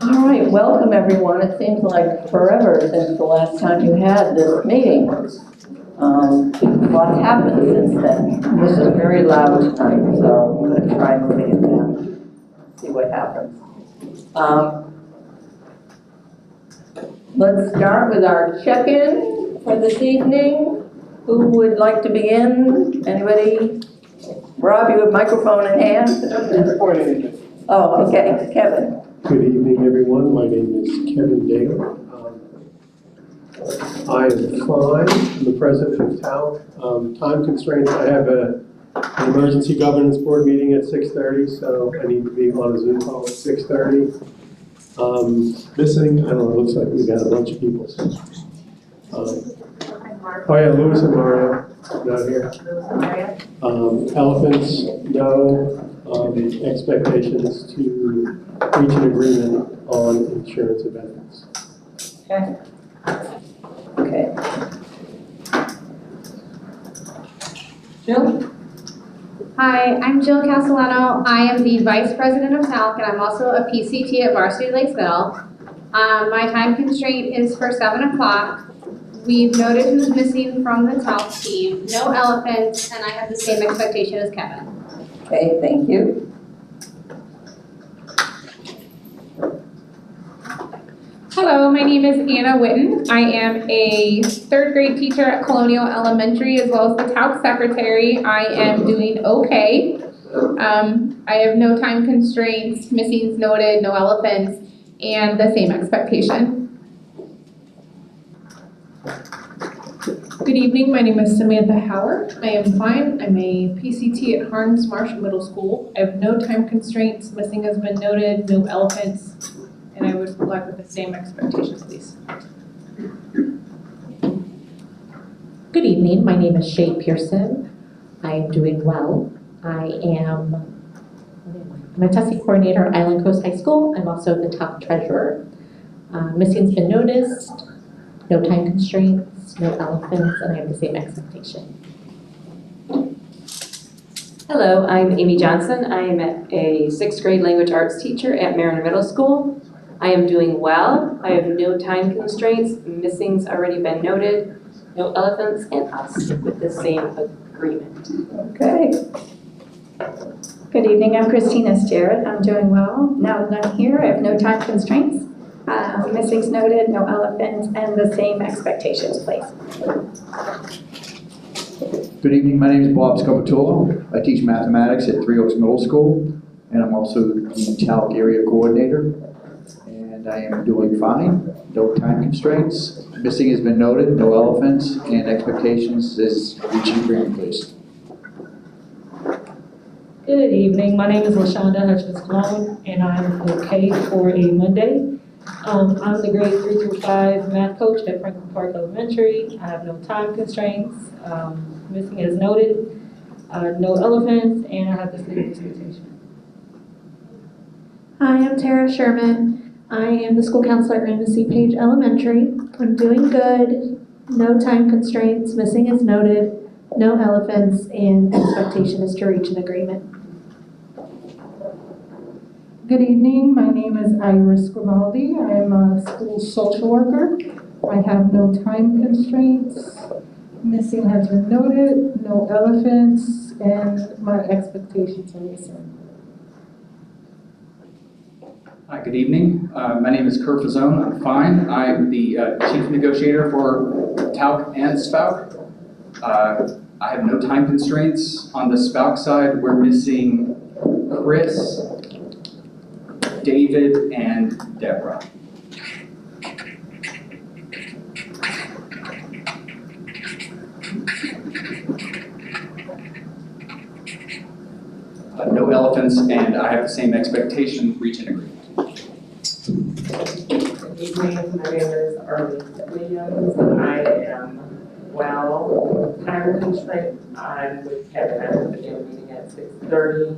All right, welcome everyone. It seems like forever since the last time you had this meeting. What happened since then? This is very loud tonight, so I'm going to try moving it down, see what happens. Let's start with our check-in for this evening. Who would like to begin? Anybody? Rob, you have microphone in hand? Oh, okay, Kevin. Good evening, everyone. My name is Kevin Dale. I am fine. I'm the president of TALC. Time constraints, I have an emergency governance board meeting at 6:30, so I need to be on a Zoom call at 6:30. Missing, I don't know, it looks like we got a bunch of people. Oh yeah, Louis and Mario, not here. Elephants, no. Expectations to reach an agreement on insurance and benefits. Okay. Okay. Jill? Hi, I'm Jill Castellano. I am the Vice President of TALC, and I'm also a PCT at Varsity Lakes Middle. My time constraint is for 7 o'clock. We've noted who's missing from the TALC team. No elephants, and I have the same expectation as Kevin. Okay, thank you. Hello, my name is Anna Witten. I am a 3rd grade teacher at Colonial Elementary as well as the TALC secretary. I am doing okay. I have no time constraints, missings noted, no elephants, and the same expectation. Good evening, my name is Samantha Howard. I am fine. I'm a PCT at Harns Marsh Middle School. I have no time constraints, missing has been noted, no elephants, and I would like with the same expectations, please. Good evening, my name is Shay Pearson. I am doing well. I'm a testing coordinator at Island Coast High School. I'm also the top treasurer. Missing's been noticed, no time constraints, no elephants, and I have the same expectation. Hello, I'm Amy Johnson. I am a 6th grade language arts teacher at Mariner Middle School. I am doing well. I have no time constraints. Missing's already been noted. No elephants, and I'll stick with the same agreement. Okay. Good evening, I'm Christina Jarrett. I'm doing well. Now that I'm here, I have no time constraints. Missing's noted, no elephants, and the same expectations, please. Good evening, my name is Bob Scopatullo. I teach mathematics at Three Oaks Middle School, and I'm also the TALC area coordinator. And I am doing fine, no time constraints. Missing has been noted, no elephants, and expectations is reaching agreement, please. Good evening, my name is LaShonda Hutchins-Cologne, and I'm okay for a Monday. I'm the grade 3 through 5 math coach at Franklin Park Elementary. I have no time constraints. Missing as noted, no elephants, and I have the same expectation. Hi, I'm Tara Sherman. I am the school counselor at Missy Page Elementary. I'm doing good, no time constraints, missing is noted, no elephants, and expectation is to reach an agreement. Good evening, my name is Iris Grimaldi. I am a school social worker. I have no time constraints. Missing has been noted, no elephants, and my expectations are the same. Hi, good evening. My name is Kurt Fazone. I'm fine. I'm the chief negotiator for TALC and SPALC. I have no time constraints. On the SPALC side, we're missing Chris, David, and Deborah. No elephants, and I have the same expectation, reach an agreement. Good evening, my name is Arlene Williams. I am well. Time constraint, I'm with Kevin. I have a meeting at 6:30.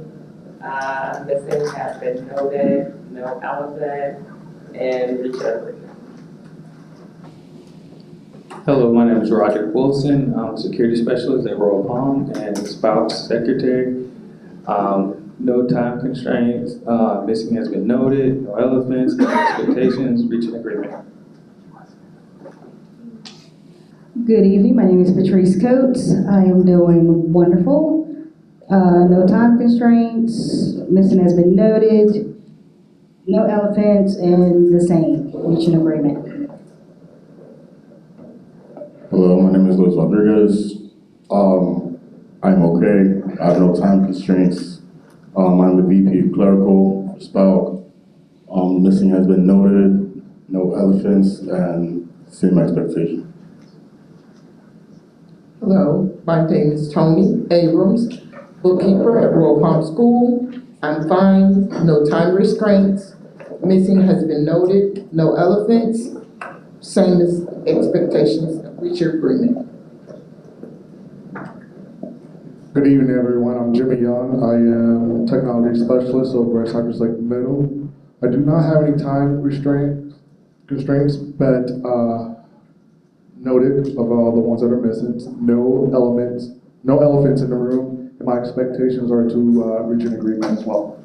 Missing has been noted, no elephant, and reach an agreement. Hello, my name is Roger Wilson. I'm a security specialist at Royal Palm and SPALC secretary. no time constraints, missing has been noted, no elephants, no expectations, reach an agreement. Good evening, my name is Patrice Coates. I am doing wonderful. No time constraints, missing has been noted, no elephants, and the same, reach an agreement. Hello, my name is Luis Rodriguez. I'm okay. I have no time constraints. I'm the VP of Clerical for SPALC. Missing has been noted, no elephants, and same expectation. Hello, my name is Tony Abrams, bookkeeper at Royal Palm School. I'm fine, no time restraints. Missing has been noted, no elephants, same as expectations, reach your agreement. Good evening, everyone. I'm Jimmy Young. I am technology specialist over at Cypress Lake Middle. I do not have any time constraints, but noted of all the ones that are missing. No elephants in the room, and my expectations are to reach an agreement as well.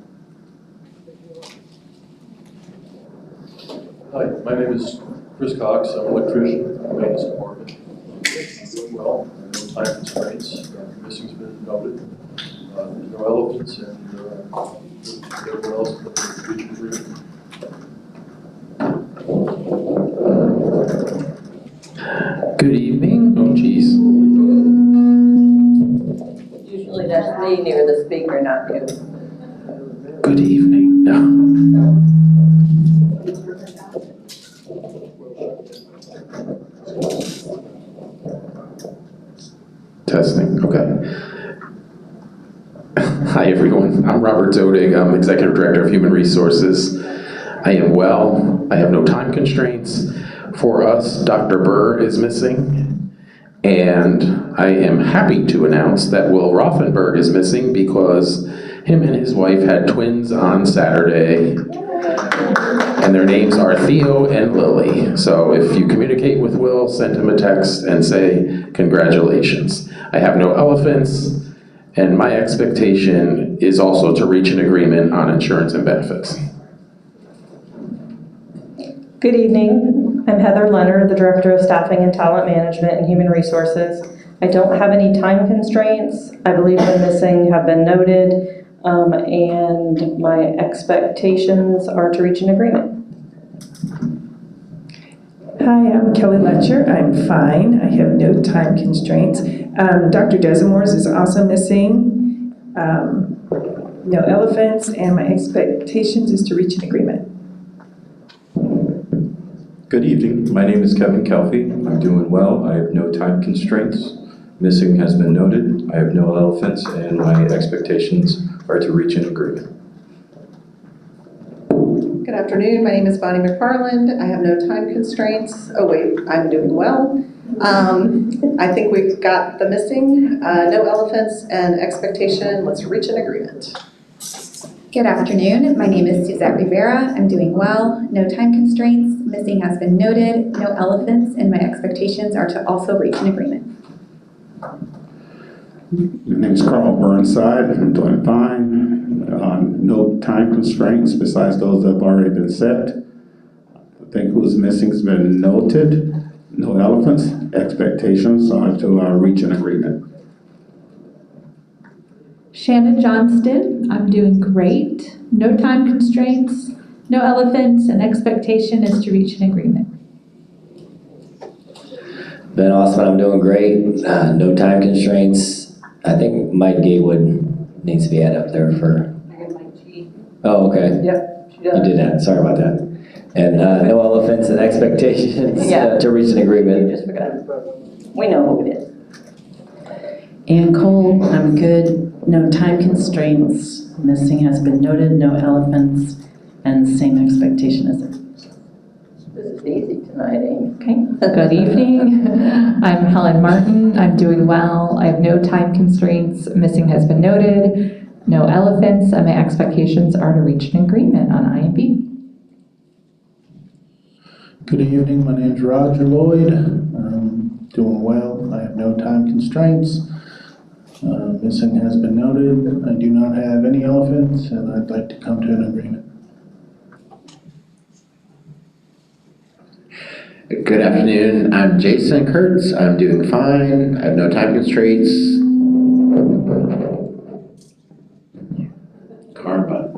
Hi, my name is Chris Cox. I'm an electrician in the maintenance department. I'm doing well. No time constraints. Missing's been noted. There's no elephants, and everyone else is looking to reach an agreement. Good evening. Oh, geez. Usually that's me near the speaker, not you. Good evening. No. Testing. Okay. Hi, everyone. I'm Robert Zodig. I'm Executive Director of Human Resources. I am well. I have no time constraints. For us, Dr. Burr is missing. And I am happy to announce that Will Rothenberg is missing because him and his wife had twins on Saturday. And their names are Theo and Lily. So if you communicate with Will, send him a text and say, congratulations. I have no elephants, and my expectation is also to reach an agreement on insurance and benefits. Good evening. I'm Heather Leonard, the Director of Staffing and Talent Management and Human Resources. I don't have any time constraints. I believe the missing have been noted, and my expectations are to reach an agreement. Hi, I'm Kelly Letcher. I'm fine. I have no time constraints. Dr. Desimores is also missing. No elephants, and my expectations is to reach an agreement. Good evening. My name is Kevin Kelfie. I'm doing well. I have no time constraints. Missing has been noted. I have no elephants, and my expectations are to reach an agreement. Good afternoon. My name is Bonnie McFarland. I have no time constraints. Oh wait, I'm doing well. I think we've got the missing, no elephants, and expectation. Let's reach an agreement. Good afternoon. My name is Suzette Rivera. I'm doing well. No time constraints. Missing has been noted. No elephants, and my expectations are to also reach an agreement. My name is Carl Burnside. I'm doing fine. No time constraints besides those that have already been set. I think who's missing has been noted. No elephants. Expectations are to reach an agreement. Shannon Johnston, I'm doing great. No time constraints, no elephants, and expectation is to reach an agreement. Ben Osman, I'm doing great. No time constraints. I think Mike Gatewood needs to be added up there for. Oh, okay. Yep, she does. You did that. Sorry about that. And no elephants and expectations to reach an agreement. Just forgot. We know who it is. Ann Cole, I'm good. No time constraints. Missing has been noted. No elephants, and same expectation as it. This is easy tonight, Amy. Okay. Good evening. I'm Helen Martin. I'm doing well. I have no time constraints. Missing has been noted. No elephants, and my expectations are to reach an agreement on IMB. Good evening. My name is Roger Lloyd. I'm doing well. I have no time constraints. Missing has been noted. I do not have any elephants, and I'd like to come to an agreement. Good afternoon, I'm Jason Kurtz. I'm doing fine. I have no time constraints. Karma.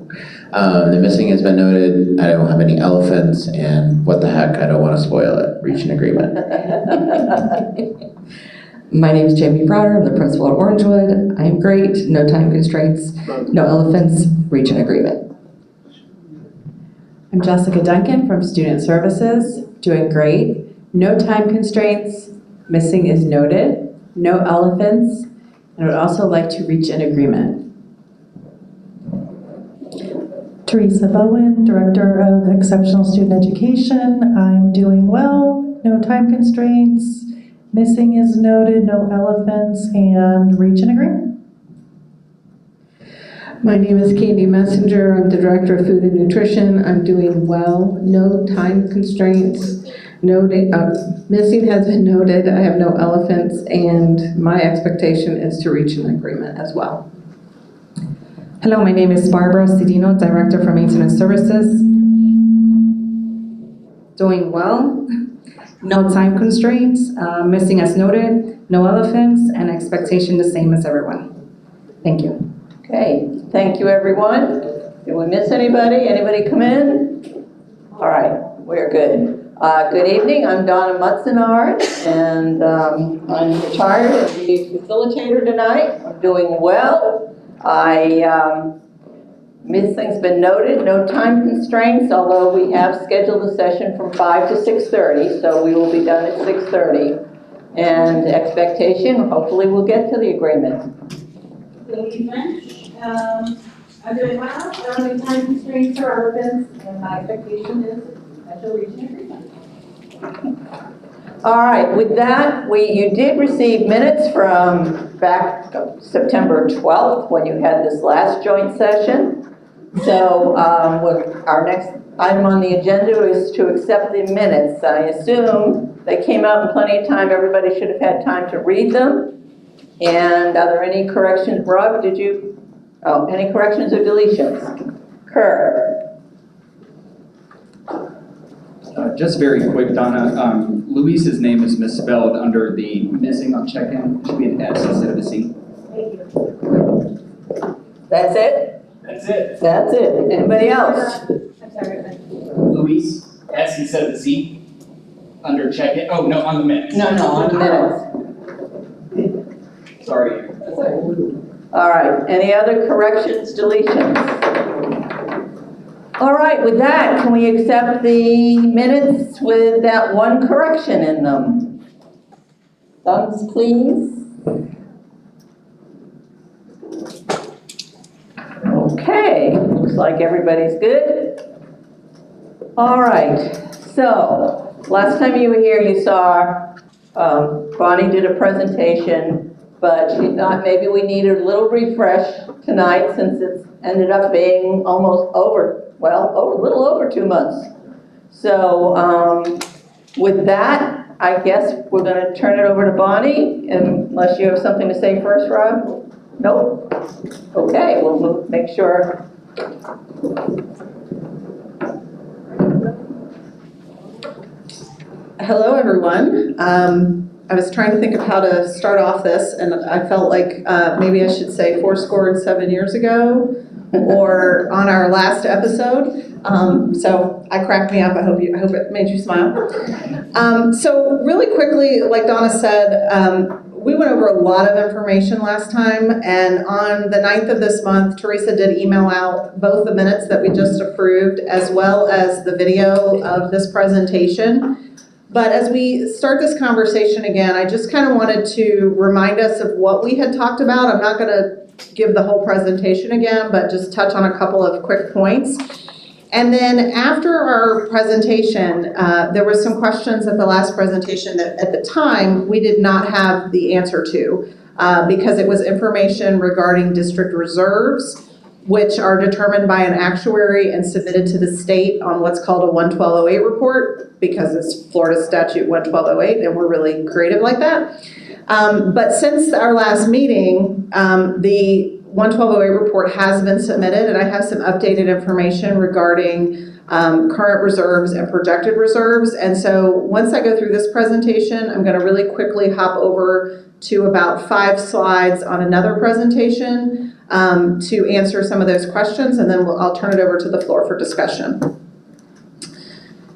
The missing has been noted. I don't have any elephants, and what the heck, I don't want to spoil it. Reach an agreement. My name is Jamie Browder. I'm the principal at Orangewood. I am great. No time constraints. No elephants. Reach an agreement. I'm Jessica Duncan from Student Services. Doing great. No time constraints. Missing is noted. No elephants. And I would also like to reach an agreement. Teresa Bowen, Director of Exceptional Student Education. I'm doing well. No time constraints. Missing is noted. No elephants. And reach an agreement. My name is Candy Messenger. I'm the Director of Food and Nutrition. I'm doing well. No time constraints. Missing has been noted. I have no elephants, and my expectation is to reach an agreement as well. Hello, my name is Barbara Cedino, Director for Maintenance Services. Doing well. No time constraints. Missing as noted. No elephants, and expectation the same as everyone. Thank you. Okay, thank you, everyone. Did we miss anybody? Anybody come in? All right, we're good. Good evening, I'm Donna Mutzenard, and I'm retired as the facilitator tonight. I'm doing well. Missing's been noted, no time constraints, although we have scheduled a session from 5 to 6:30, so we will be done at 6:30. And expectation, hopefully we'll get to the agreement. Lily French. I'm doing well. There are no time constraints or elephants, and my expectation is I shall reach an agreement. All right, with that, you did receive minutes from back September 12th when you had this last joint session. So our next item on the agenda is to accept the minutes. I assume they came out in plenty of time. Everybody should have had time to read them. And are there any corrections? Rob, did you? Oh, any corrections or deletions? Kerr. Just very quick, Donna. Luis's name is misspelled under the missing on check-in. It should be an S instead of a C. That's it? That's it. That's it. Anybody else? I'm sorry. Luis, S instead of the C. Under check-in. Oh, no, on the minutes. No, on the minutes. Sorry. All right. Any other corrections, deletions? All right, with that, can we accept the minutes with that one correction in them? Thumbs, please. Okay, looks like everybody's good. All right, so last time you were here, you saw Bonnie did a presentation, but she thought maybe we needed a little refresh tonight since it's ended up being almost a little over 2 months. So with that, I guess we're going to turn it over to Bonnie, unless you have something to say first, Rob? Nope? Okay, we'll make sure. Hello, everyone. I was trying to think of how to start off this, and I felt like maybe I should say 7 years ago, or on our last episode. So I cracked me up. I hope it made you smile. So really quickly, like Donna said, we went over a lot of information last time, and on the 9th of this month, Teresa did email out both the minutes that we just approved as well as the video of this presentation. But as we start this conversation again, I just kind of wanted to remind us of what we had talked about. I'm not going to give the whole presentation again, but just touch on a couple of quick points. And then after our presentation, there were some questions at the last presentation that at the time we did not have the answer to because it was information regarding district reserves. which are determined by an actuary and submitted to the state on what's called a 11208 report, because it's Florida statute 11208, and we're really creative like that. But since our last meeting, the 11208 report has been submitted, and I have some updated information regarding current reserves and projected reserves. And so once I go through this presentation, I'm going to really quickly hop over to about 5 slides on another presentation to answer some of those questions, and then I'll turn it over to the floor for discussion.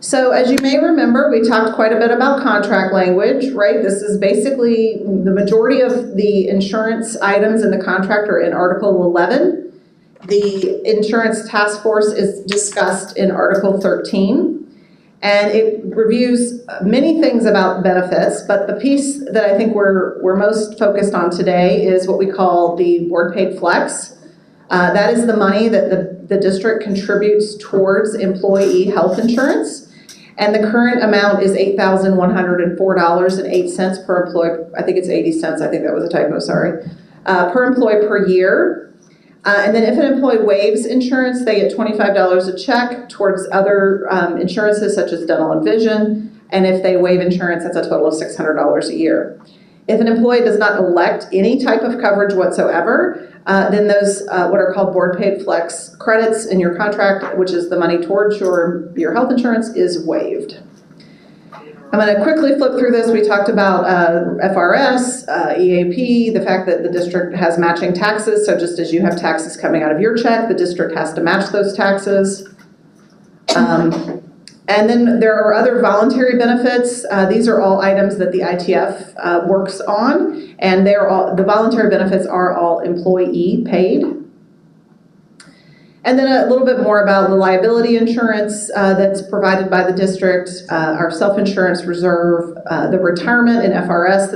So as you may remember, we talked quite a bit about contract language, right? This is basically the majority of the insurance items in the contract are in Article 11. The insurance task force is discussed in Article 13. And it reviews many things about benefits, but the piece that I think we're most focused on today is what we call the board paid flex. That is the money that the district contributes towards employee health insurance. And the current amount is $8,104.08 per employee. I think it's 80 cents. I think that was a typo, sorry. Per employee per year. And then if an employee waives insurance, they get $25 a check towards other insurances such as dental and vision. And if they waive insurance, that's a total of $600 a year. If an employee does not elect any type of coverage whatsoever, then those what are called board paid flex credits in your contract, which is the money towards your health insurance, is waived. I'm going to quickly flip through this. We talked about FRS, EAP, the fact that the district has matching taxes. So just as you have taxes coming out of your check, the district has to match those taxes. And then there are other voluntary benefits. These are all items that the ITF works on, and the voluntary benefits are all employee paid. And then a little bit more about the liability insurance that's provided by the district, our self-insurance reserve, the retirement in FRS.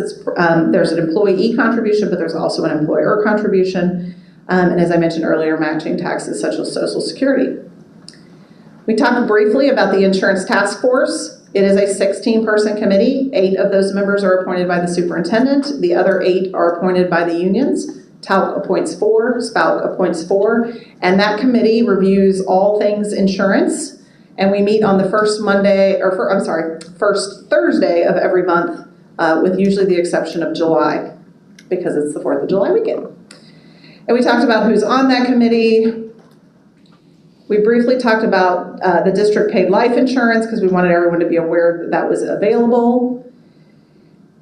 There's an employee contribution, but there's also an employer contribution. And as I mentioned earlier, matching taxes such as Social Security. We talked briefly about the insurance task force. It is a 16-person committee. 8 of those members are appointed by the superintendent. The other 8 are appointed by the unions. TALC appoints 4, SPALC appoints 4, and that committee reviews all things insurance. And we meet on the first Thursday of every month, with usually the exception of July, because it's the 4th of July weekend. And we talked about who's on that committee. We briefly talked about the district paid life insurance because we wanted everyone to be aware that that was available.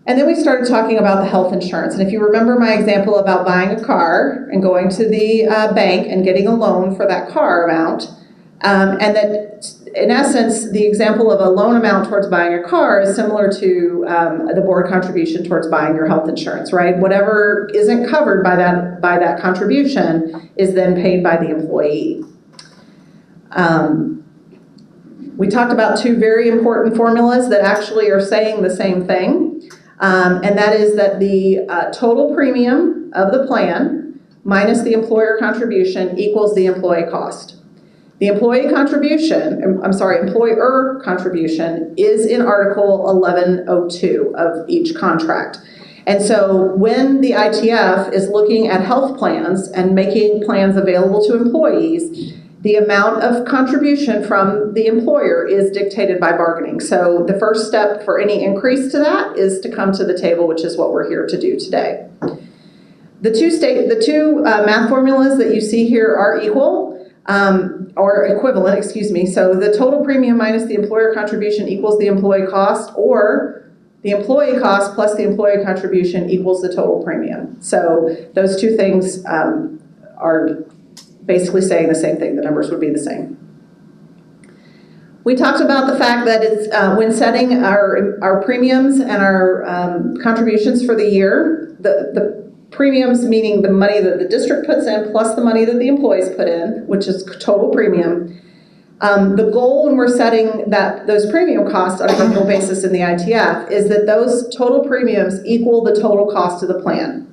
And then we started talking about the health insurance. And if you remember my example about buying a car and going to the bank and getting a loan for that car amount, and that in essence, the example of a loan amount towards buying a car is similar to the board contribution towards buying your health insurance, right? Whatever isn't covered by that contribution is then paid by the employee. We talked about 2 very important formulas that actually are saying the same thing, and that is that the total premium of the plan minus the employer contribution equals the employee cost. The employer contribution is in Article 1102 of each contract. And so when the ITF is looking at health plans and making plans available to employees, the amount of contribution from the employer is dictated by bargaining. So the first step for any increase to that is to come to the table, which is what we're here to do today. The two math formulas that you see here are equal, or equivalent, excuse me. So the total premium minus the employer contribution equals the employee cost, or the employee cost plus the employee contribution equals the total premium. So those two things are basically saying the same thing. The numbers would be the same. We talked about the fact that it's when setting our premiums and our contributions for the year, the premiums meaning the money that the district puts in plus the money that the employees put in, which is total premium. The goal when we're setting those premium costs on an annual basis in the ITF is that those total premiums equal the total cost of the plan.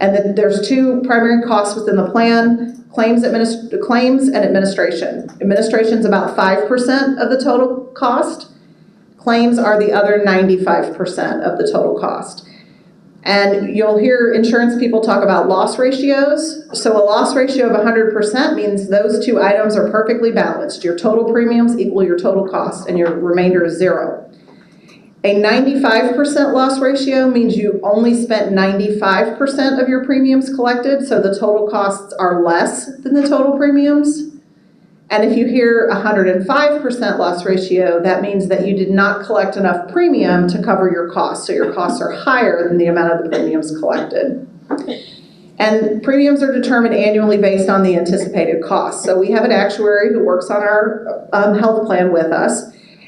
And that there's 2 primary costs within the plan: claims and administration. Administration is about 5% of the total cost. Claims are the other 95% of the total cost. And you'll hear insurance people talk about loss ratios. So a loss ratio of 100% means those two items are perfectly balanced. Your total premiums equal your total cost, and your remainder is zero. A 95% loss ratio means you only spent 95% of your premiums collected, so the total costs are less than the total premiums. And if you hear 105% loss ratio, that means that you did not collect enough premium to cover your costs, so your costs are higher than the amount of the premiums collected. And premiums are determined annually based on the anticipated costs. So we have an actuary who works on our health plan with us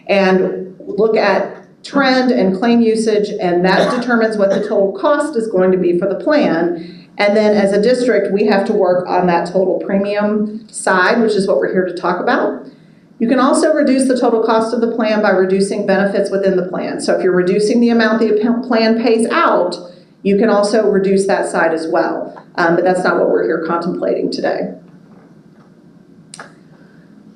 and look at trend and claim usage, and that determines what the total cost is going to be for the plan. And then as a district, we have to work on that total premium side, which is what we're here to talk about. You can also reduce the total cost of the plan by reducing benefits within the plan. So if you're reducing the amount the plan pays out, you can also reduce that side as well. But that's not what we're here contemplating today.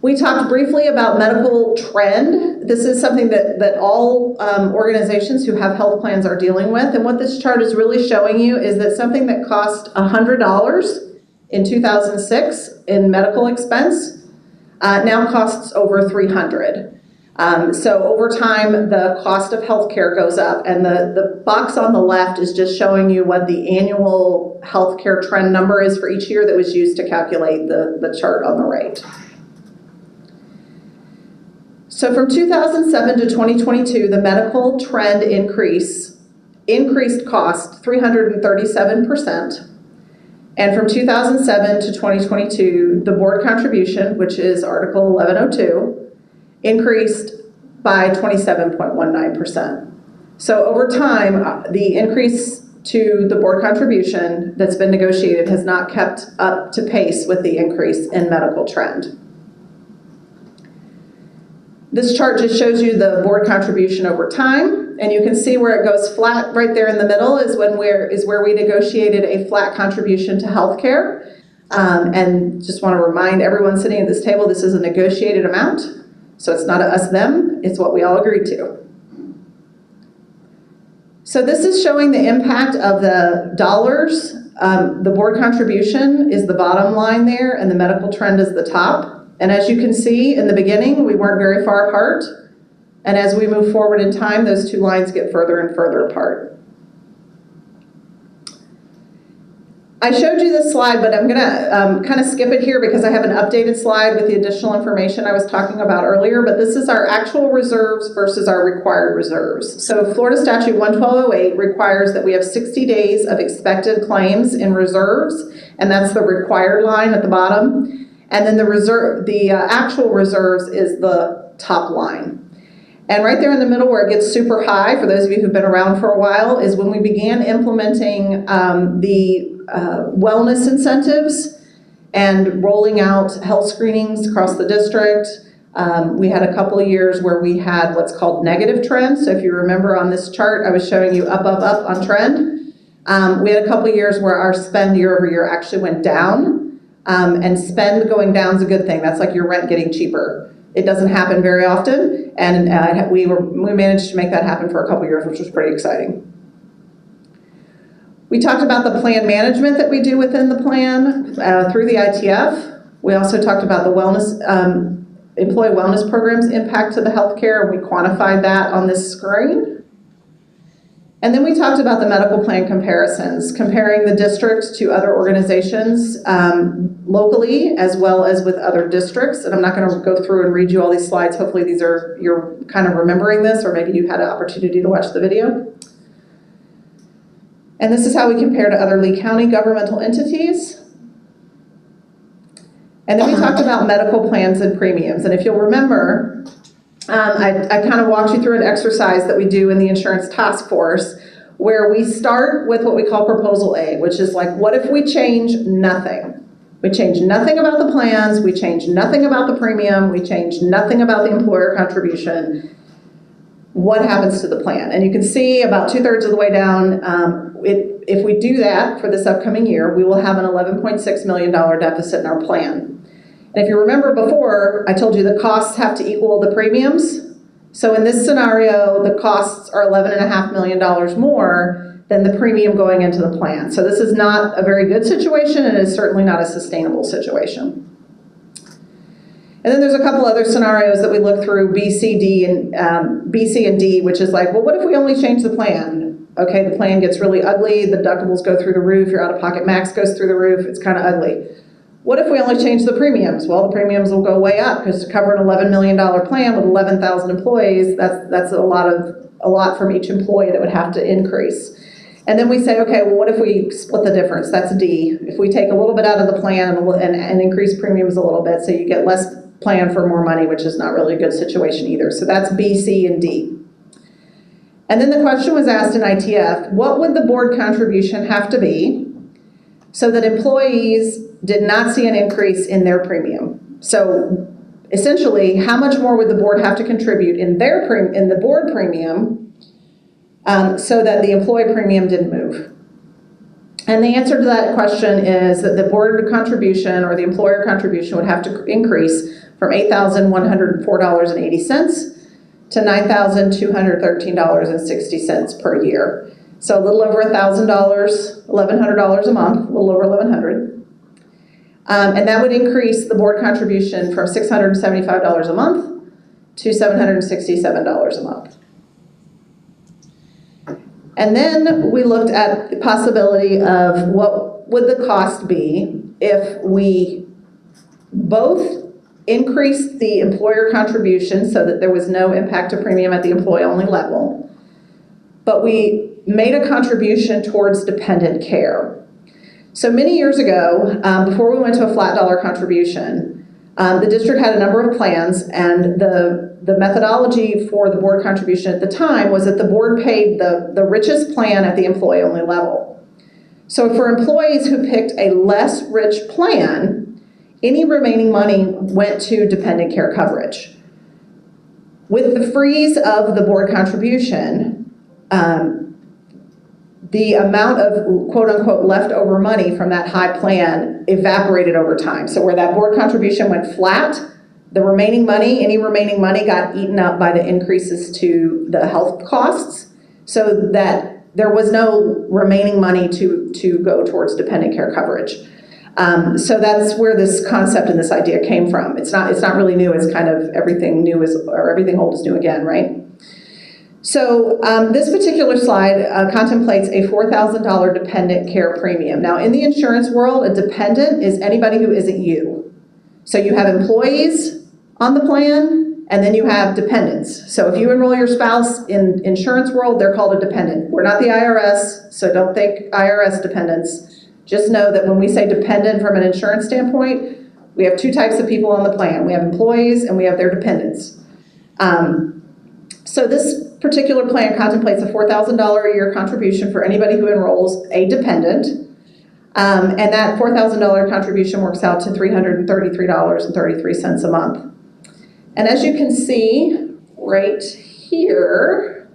We talked briefly about medical trend. This is something that all organizations who have health plans are dealing with. And what this chart is really showing you is that something that cost $100 in 2006 in medical expense now costs over $300. So over time, the cost of healthcare goes up. And the box on the left is just showing you what the annual healthcare trend number is for each year that was used to calculate the chart on the right. So from 2007 to 2022, the medical trend increased cost 337%. And from 2007 to 2022, the board contribution, which is Article 1102, increased by 27.19%. So over time, the increase to the board contribution that's been negotiated has not kept up to pace with the increase in medical trend. This chart just shows you the board contribution over time, and you can see where it goes flat right there in the middle is where we negotiated a flat contribution to healthcare. And just want to remind everyone sitting at this table, this is a negotiated amount, so it's not a us, them, it's what we all agreed to. So this is showing the impact of the dollars. The board contribution is the bottom line there, and the medical trend is the top. And as you can see, in the beginning, we weren't very far apart. And as we move forward in time, those two lines get further and further apart. I showed you this slide, but I'm gonna kind of skip it here because I have an updated slide with the additional information I was talking about earlier, but this is our actual reserves versus our required reserves. So Florida Statute 11208 requires that we have 60 days of expected claims in reserves, and that's the required line at the bottom. And then the actual reserves is the top line. And right there in the middle where it gets super high, for those of you who've been around for a while, is when we began implementing the wellness incentives and rolling out health screenings across the district. We had a couple of years where we had what's called negative trends. So if you remember on this chart, I was showing you up on trend. We had a couple of years where our spend year over year actually went down. And spend going down is a good thing. That's like your rent getting cheaper. It doesn't happen very often, and we managed to make that happen for a couple of years, which was pretty exciting. We talked about the plan management that we do within the plan through the ITF. We also talked about the wellness, employee wellness program's impact to the healthcare, and we quantified that on this screen. And then we talked about the medical plan comparisons, comparing the district to other organizations locally as well as with other districts. And I'm not going to go through and read you all these slides. Hopefully you're kind of remembering this, or maybe you had an opportunity to watch the video. And this is how we compare to other Lee County governmental entities. And then we talked about medical plans and premiums. And if you'll remember, I kind of walked you through an exercise that we do in the insurance task force where we start with what we call proposal A, which is like, what if we change nothing? We change nothing about the plans, we change nothing about the premium, we change nothing about the employer contribution. What happens to the plan? And you can see about 2/3 of the way down, if we do that for this upcoming year, we will have an $11.6 million deficit in our plan. And if you remember before, I told you the costs have to equal the premiums. So in this scenario, the costs are $11.5 million more than the premium going into the plan. So this is not a very good situation, and it is certainly not a sustainable situation. And then there's a couple other scenarios that we look through, B, C, and D, which is like, well, what if we only change the plan? Okay, the plan gets really ugly, the deductibles go through the roof, your out-of-pocket max goes through the roof, it's kind of ugly. What if we only change the premiums? Well, the premiums will go way up because to cover an $11 million plan with 11,000 employees, that's a lot from each employee that would have to increase. And then we say, okay, well, what if we split the difference? That's D. If we take a little bit out of the plan and increase premiums a little bit, so you get less plan for more money, which is not really a good situation either. So that's B, C, and D. And then the question was asked in ITF, what would the board contribution have to be so that employees did not see an increase in their premium? So essentially, how much more would the board have to contribute in the board premium so that the employee premium didn't move? And the answer to that question is that the board contribution or the employer contribution would have to increase from $8,104.80 to $9,213.60 per year. So a little over $1,000, $1,100 a month, a little over $1,100. And that would increase the board contribution from $675 a month to $767 a month. And then we looked at the possibility of what would the cost be if we both increased the employer contribution so that there was no impact to premium at the employee-only level, but we made a contribution towards dependent care. So many years ago, before we went to a flat dollar contribution, the district had a number of plans, and the methodology for the board contribution at the time was that the board paid the richest plan at the employee-only level. So for employees who picked a less rich plan, any remaining money went to dependent care coverage. With the freeze of the board contribution, the amount of quote-unquote leftover money from that high plan evaporated over time. So where that board contribution went flat, the remaining money, any remaining money got eaten up by the increases to the health costs, so that there was no remaining money to go towards dependent care coverage. So that's where this concept and this idea came from. It's not really new. It's kind of everything new is, or everything old is new again, right? So this particular slide contemplates a $4,000 dependent care premium. Now in the insurance world, a dependent is anybody who isn't you. So you have employees on the plan, and then you have dependents. So if you enroll your spouse in insurance world, they're called a dependent. We're not the IRS, so don't think IRS dependents. Just know that when we say dependent from an insurance standpoint, we have two types of people on the plan. We have employees and we have their dependents. So this particular plan contemplates a $4,000 a year contribution for anybody who enrolls a dependent. And that $4,000 contribution works out to $333.33 a month. And as you can see right here,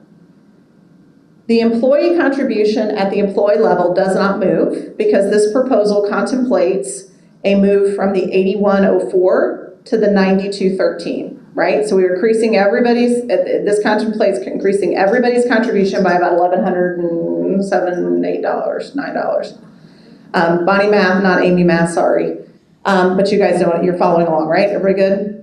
the employee contribution at the employee level does not move because this proposal contemplates a move from the 8104 to the 9213, right? So we're increasing this contemplates increasing everybody's contribution by about $1,107, $8, $9. Bonnie math, not Amy math, sorry. But you guys know what, you're following along, right? Everybody good?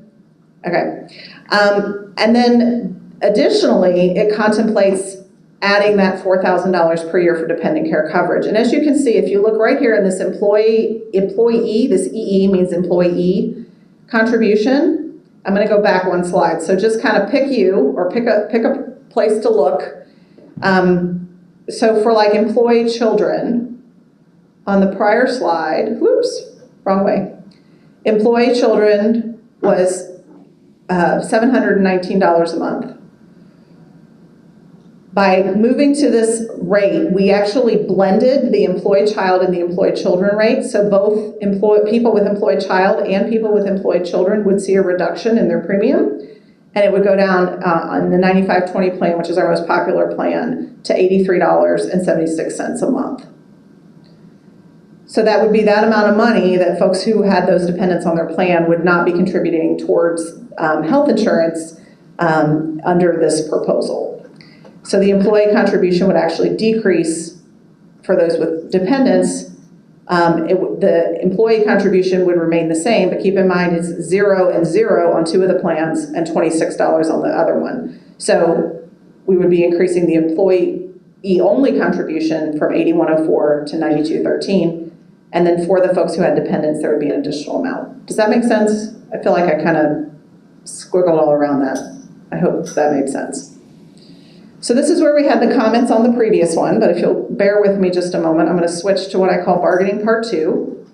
Okay. And then additionally, it contemplates adding that $4,000 per year for dependent care coverage. And as you can see, if you look right here in this employee, this EE means employee contribution. I'm going to go back one slide. So just kind of pick a place to look. So for like employee children, on the prior slide, whoops, wrong way. Employee children was $719 a month. By moving to this rate, we actually blended the employed child and the employed children rate. So both people with employed child and people with employed children would see a reduction in their premium. And it would go down on the 9520 plan, which is our most popular plan, to $83.76 a month. So that would be that amount of money that folks who had those dependents on their plan would not be contributing towards health insurance under this proposal. So the employee contribution would actually decrease for those with dependents, the employee contribution would remain the same, but keep in mind it's 0 and 0 on 2 of the plans and $26 on the other one. So we would be increasing the employee-only contribution from $81.04 to $92.13. And then for the folks who had dependents, there would be an additional amount. Does that make sense? I feel like I kind of squiggled all around that. I hope that made sense. So this is where we had the comments on the previous one, but if you'll bear with me just a moment, I'm going to switch to what I call bargaining part 2,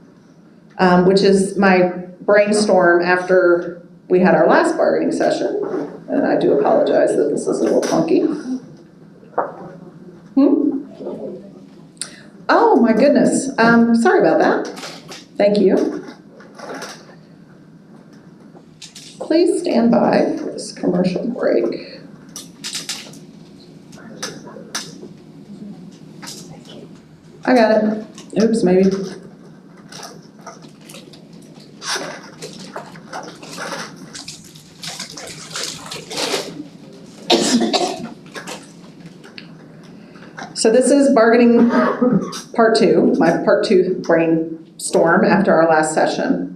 which is my brainstorm after we had our last bargaining session. And I do apologize that this is a little funky. Oh my goodness, sorry about that. Thank you. Please stand by for this commercial break. I got it. Oops, maybe. So this is bargaining part 2, my part 2 brainstorm after our last session.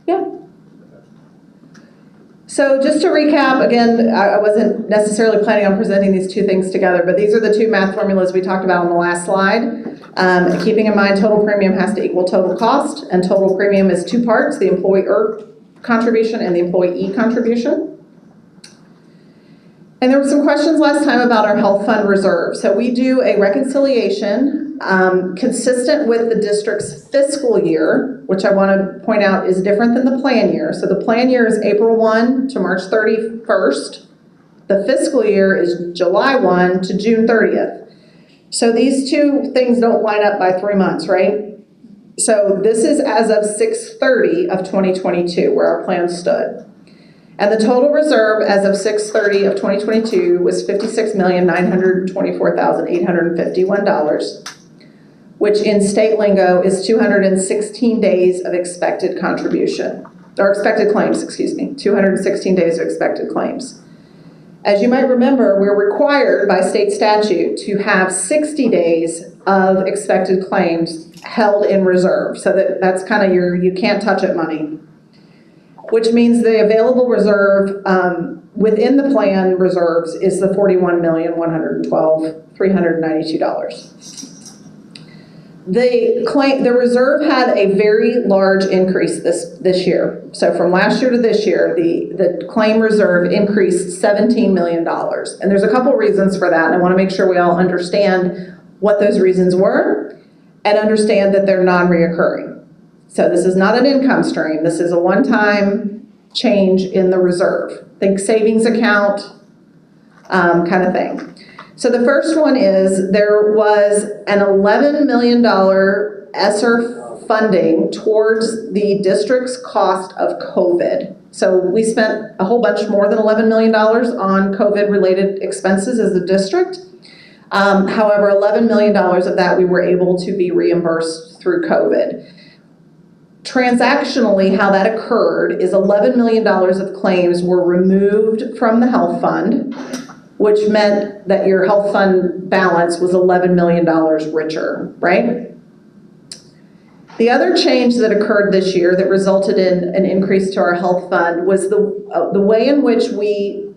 Yeah. So just to recap, again, I wasn't necessarily planning on presenting these two things together, but these are the two math formulas we talked about on the last slide. Keeping in mind total premium has to equal total cost, and total premium is 2 parts, the employer contribution and the employee contribution. And there were some questions last time about our health fund reserve. So we do a reconciliation consistent with the district's fiscal year, which I want to point out is different than the plan year. So the plan year is April 1 to March 31st. The fiscal year is July 1 to June 30th. So these two things don't line up by 3 months, right? So this is as of 6/30 of 2022, where our plan stood. And the total reserve as of 6/30 of 2022 was $56,924,851, which in state lingo is 216 days of expected contribution, or expected claims, 216 days of expected claims. As you might remember, we're required by state statute to have 60 days of expected claims held in reserve. So that's kind of your you can't touch it money, which means the available reserve within the plan reserves is the $41,112,392. The reserve had a very large increase this year. So from last year to this year, the claim reserve increased $17 million. And there's a couple reasons for that, and I want to make sure we all understand what those reasons were and understand that they're non-reoccurring. So this is not an income stream. This is a one-time change in the reserve. Think savings account kind of thing. So the first one is there was an $11 million ESSER funding towards the district's cost of COVID. So we spent a whole bunch more than $11 million on COVID-related expenses as a district. However, $11 million of that we were able to be reimbursed through COVID. Transactionally, how that occurred is $11 million of claims were removed from the health fund, which meant that your health fund balance was $11 million richer, right? The other change that occurred this year that resulted in an increase to our health fund was the way in which we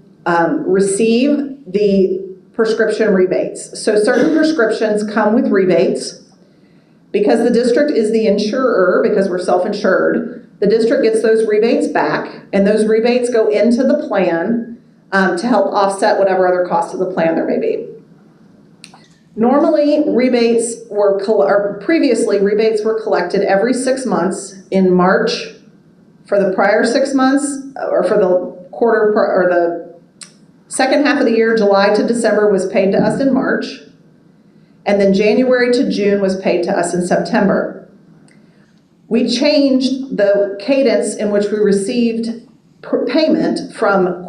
receive the prescription rebates. So certain prescriptions come with rebates. Because the district is the insurer, because we're self-insured, the district gets those rebates back, and those rebates go into the plan to help offset whatever other cost of the plan there may be. Normally, previously rebates were collected every 6 months in March for the prior 6 months, or for the or the second half of the year, July to December was paid to us in March. And then January to June was paid to us in September. We changed the cadence in which we received payment from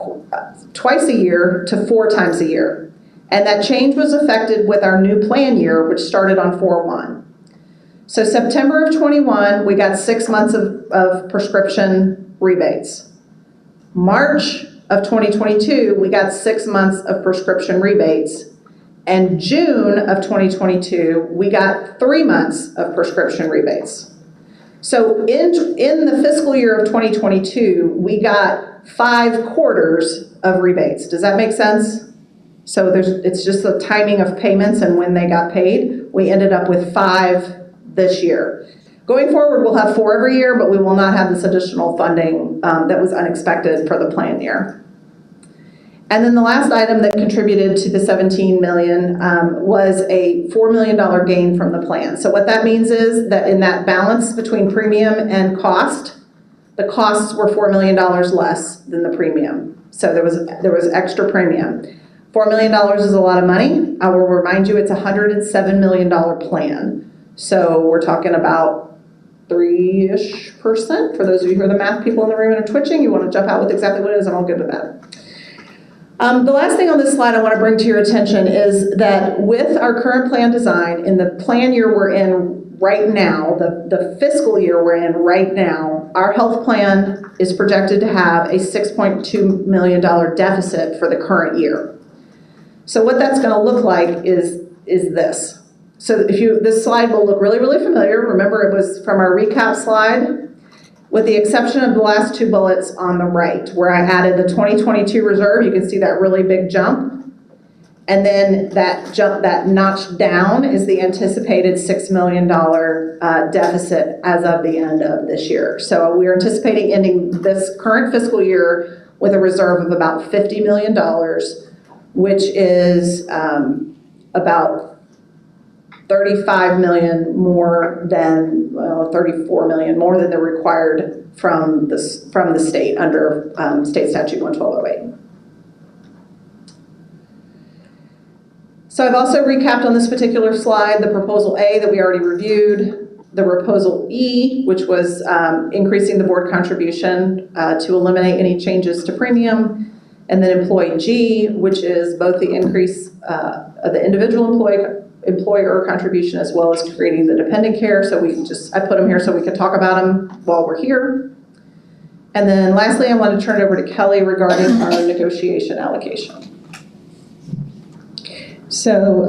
twice a year to 4 times a year. And that change was effected with our new plan year, which started on 4/1. So September of 21, we got 6 months of prescription rebates. March of 2022, we got 6 months of prescription rebates. And June of 2022, we got 3 months of prescription rebates. So in the fiscal year of 2022, we got 5 quarters of rebates. Does that make sense? So it's just the timing of payments and when they got paid. We ended up with 5 this year. Going forward, we'll have 4 every year, but we will not have this additional funding that was unexpected for the plan year. And then the last item that contributed to the 17 million was a $4 million gain from the plan. So what that means is that in that balance between premium and cost, the costs were $4 million less than the premium. So there was extra premium. $4 million is a lot of money. I will remind you, it's a $107 million plan. So we're talking about 3-ish%. For those of you who are the math people in the room and are twitching, you want to jump out with exactly what it is, I'm all good with that. The last thing on this slide I want to bring to your attention is that with our current plan design, in the plan year we're in right now, the fiscal year we're in right now, our health plan is projected to have a $6.2 million deficit for the current year. So what that's going to look like is this. So this slide will look really, really familiar. Remember, it was from our recap slide, with the exception of the last 2 bullets on the right, where I added the 2022 reserve. You can see that really big jump. And then that jump, that notch down, is the anticipated $6 million deficit as of the end of this year. So we're anticipating ending this current fiscal year with a reserve of about $50 million, which is about 35 million more than, 34 million more than the required from the state under state statute 11208. So I've also recapped on this particular slide the proposal A that we already reviewed, the proposal E, which was increasing the board contribution to eliminate any changes to premium, and then employee G, which is both the increase of the individual employer contribution as well as creating the dependent care. So I put them here so we could talk about them while we're here. And then lastly, I want to turn it over to Kelly regarding our negotiation allocation. So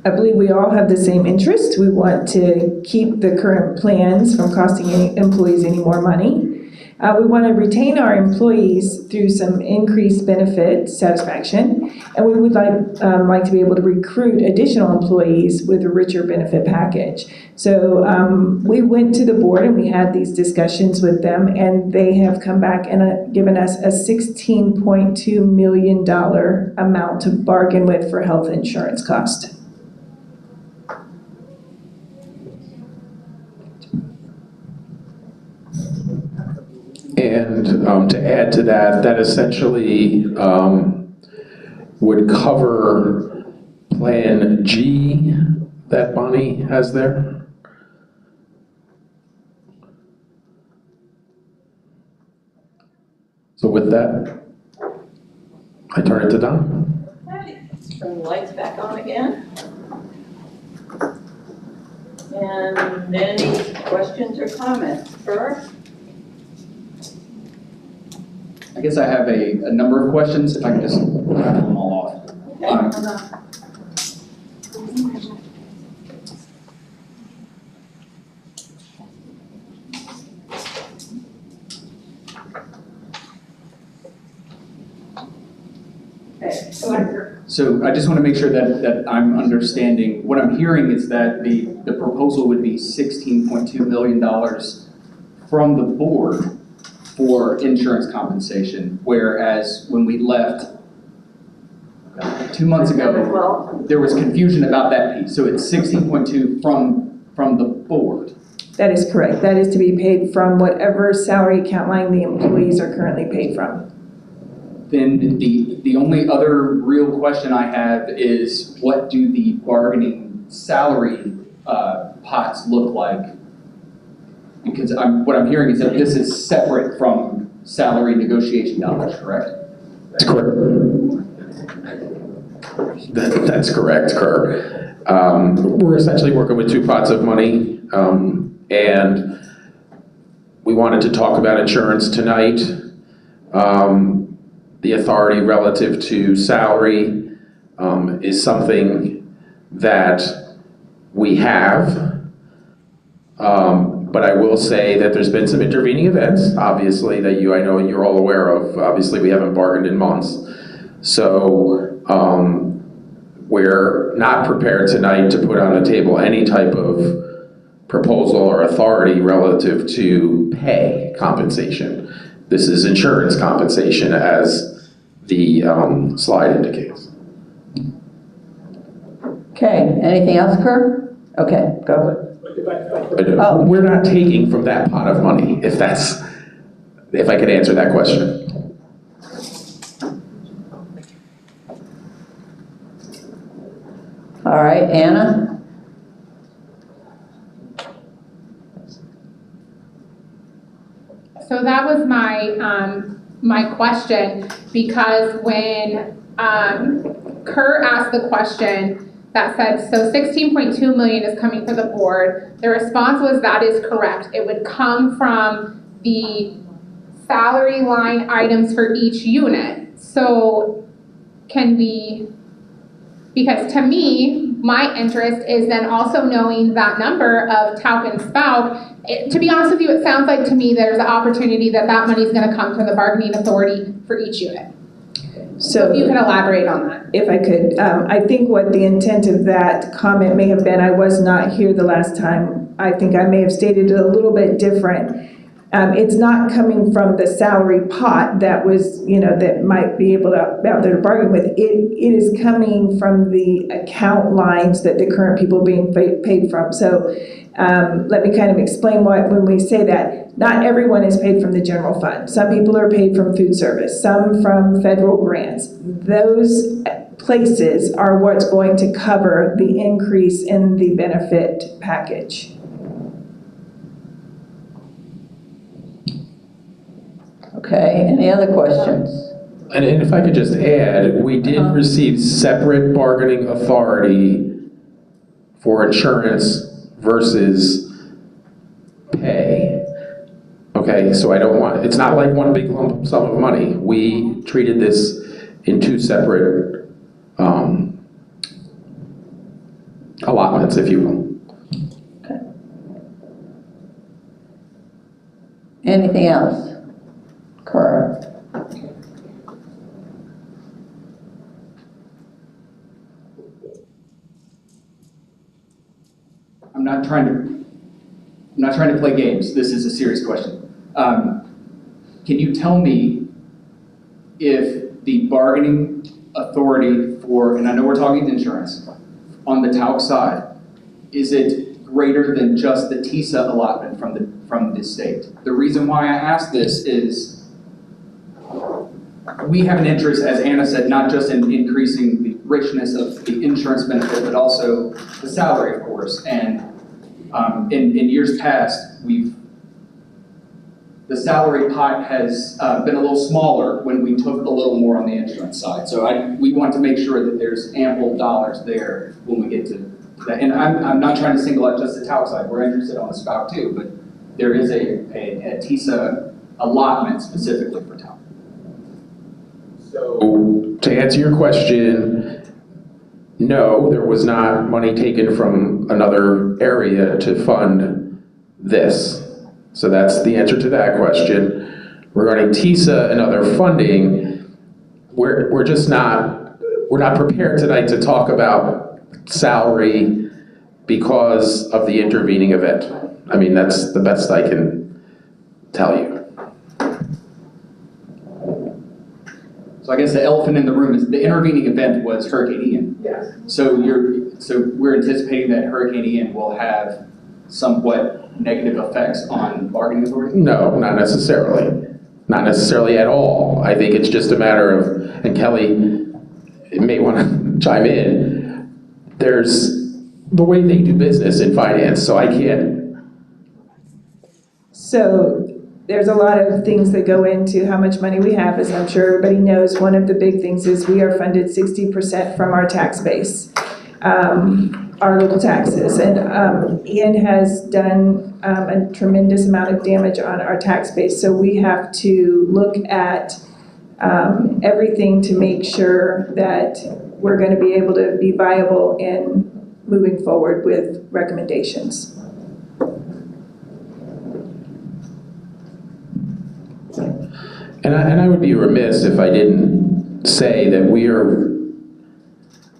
I believe we all have the same interest. We want to keep the current plans from costing any employees any more money. We want to retain our employees through some increased benefit satisfaction, and we would like to be able to recruit additional employees with a richer benefit package. So we went to the board and we had these discussions with them, and they have come back and given us a $16.2 million amount to bargain with for health insurance cost. And to add to that, that essentially would cover Plan G that Bonnie has there. So with that, I turn it to Don. Okay, turn the lights back on again. And any questions or comments first? I guess I have a number of questions, if I can just rattle them all off. Okay, hold on. Okay, So I just want to make sure that I'm understanding. What I'm hearing is that the proposal would be $16.2 million from the board for insurance compensation, whereas when we left 2 months ago, there was confusion about that piece. So it's 16.2 from the board. That is correct. That is to be paid from whatever salary account line the employees are currently paid from. Then the only other real question I have is, what do the bargaining salary pots look like? Because what I'm hearing is that this is separate from salary negotiation dollars, correct? That's correct. That's correct, Kerr. We're essentially working with 2 pots of money, and we wanted to talk about insurance tonight. the authority relative to salary is something that we have. But I will say that there's been some intervening events, obviously, that I know you're all aware of. Obviously, we haven't bargained in months. So we're not prepared tonight to put on the table any type of proposal or authority relative to pay compensation. This is insurance compensation, as the slide indicates. Okay, anything else, Kerr? Okay, go. Oh. We're not taking from that pot of money, if I could answer that question. All right, Anna? So that was my question, because when Kurt asked the question that said, so 16.2 million is coming for the board, the response was that is correct. It would come from the salary line items for each unit. So can we, because to me, my interest is then also knowing that number of TALC and SPALC. To be honest with you, it sounds like to me there's an opportunity that money is going to come from the bargaining authority for each unit. So if you can elaborate on that. If I could, I think what the intent of that comment may have been, I was not here the last time. I think I may have stated it a little bit different. It's not coming from the salary pot that was, that might be able to out there to bargain with. It is coming from the account lines that the current people being paid from. So let me kind of explain when we say that. Not everyone is paid from the general fund. Some people are paid from food service, some from federal grants. Those places are what's going to cover the increase in the benefit package. Okay, any other questions? And if I could just add, we did receive separate bargaining authority for insurance versus pay. Okay, so it's not like one big lump sum of money. We treated this in two separate allotments, if you will. Okay. Anything else? Correct. I'm not trying to play games. This is a serious question. Can you tell me if the bargaining authority for, and I know we're talking insurance, on the TALC side, is it greater than just the TISA allotment from the state? The reason why I ask this is we have an interest, as Anna said, not just in increasing the richness of the insurance benefit, but also the salary, of course. And in years past, the salary pot has been a little smaller when we took a little more on the insurance side. So we want to make sure that there's ample dollars there when we get to that. And I'm not trying to single out just the TALC side. We're interested on the SPALC too, but there is a TISA allotment specifically for TALC. So to answer your question, no, there was not money taken from another area to fund this. So that's the answer to that question. Regarding TISA and other funding, we're not prepared tonight to talk about salary because of the intervening event. I mean, that's the best I can tell you. So I guess the elephant in the room is the intervening event was Hurricane Ian. Yes. So we're anticipating that Hurricane Ian will have somewhat negative effects on bargaining authority? No, not necessarily. Not necessarily at all. I think it's just a matter of, and Kelly may want to chime in, there's the way they do business in finance, so I can't. So there's a lot of things that go into how much money we have. As I'm sure everybody knows, one of the big things is we are funded 60% from our tax base, our local taxes. And Ian has done a tremendous amount of damage on our tax base. So we have to look at everything to make sure that we're going to be able to be viable in moving forward with recommendations. And I would be remiss if I didn't say that we are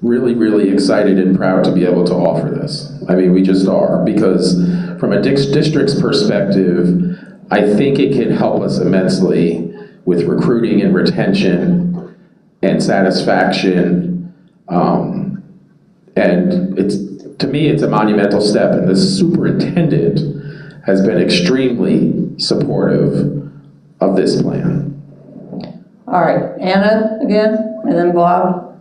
really, really excited and proud to be able to offer this. I mean, we just are, because from a district's perspective, I think it can help us immensely with recruiting and retention and satisfaction. And to me, it's a monumental step, and the superintendent has been extremely supportive of this plan. All right, Anna again, and then Bob.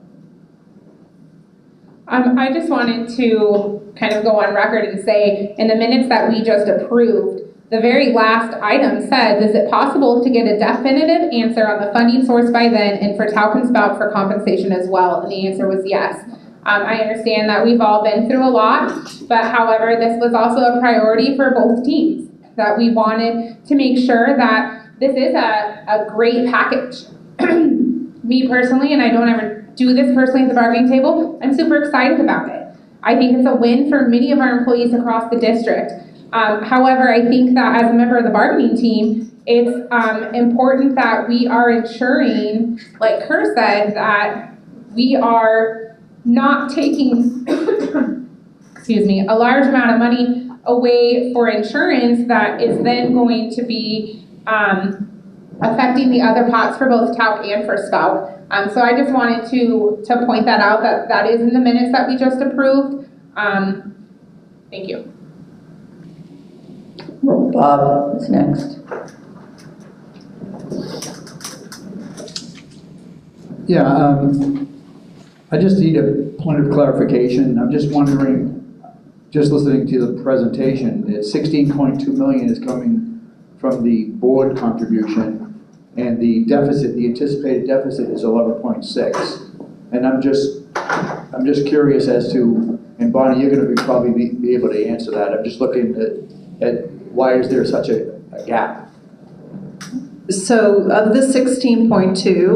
I just wanted to kind of go on record and say, in the minutes that we just approved, the very last item says, is it possible to get a definitive answer on the funding source by then and for TALC and SPALC for compensation as well? And the answer was yes. I understand that we've all been through a lot, but however, this was also a priority for both teams, that we wanted to make sure that this is a great package. Me personally, and I don't ever do this personally at the bargaining table, I'm super excited about it. I think it's a win for many of our employees across the district. However, I think that as a member of the bargaining team, it's important that we are ensuring, like Kerr said, that we are not taking excuse me, a large amount of money away for insurance that is then going to be affecting the other pots for both TALC and for SPALC. So I just wanted to point that out, that is in the minutes that we just approved. Thank you. Bob is next. Yeah, I just need a point of clarification. I'm just wondering, just listening to the presentation, that 16.2 million is coming from the board contribution, and the deficit, the anticipated deficit is 11.6. And I'm just curious as to, and Bonnie, you're going to probably be able to answer that. I'm just looking at why is there such a gap? So of the 16.2,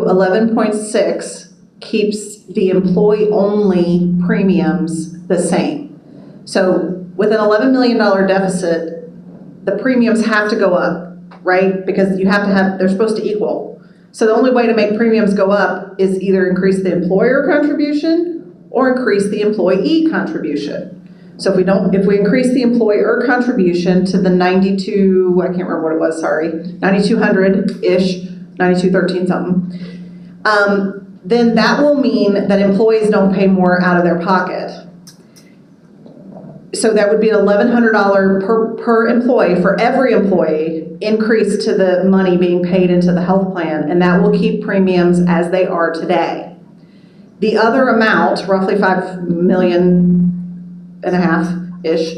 11.6 keeps the employee-only premiums the same. So with an $11 million deficit, the premiums have to go up, right? Because you have to have, they're supposed to equal. So the only way to make premiums go up is either increase the employer contribution or increase the employee contribution. So if we increase the employer contribution to the 92, I can't remember what it was, sorry, 9,200-ish, 9,213 something, then that will mean that employees don't pay more out of their pocket. So that would be an $1,100 per employee for every employee increase to the money being paid into the health plan, and that will keep premiums as they are today. The other amount, roughly $5.5 million ish,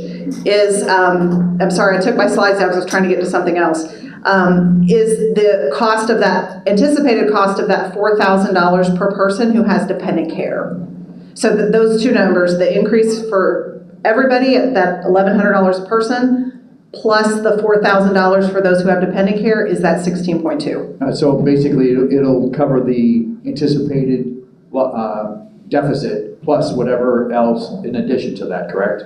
is, I'm sorry, I took my slides out because I was trying to get to something else, is the cost of that, anticipated cost of that $4,000 per person who has dependent care. So those two numbers, the increase for everybody at that $1,100 a person, plus the $4,000 for those who have dependent care, is that 16.2. So basically, it'll cover the anticipated deficit plus whatever else in addition to that, correct?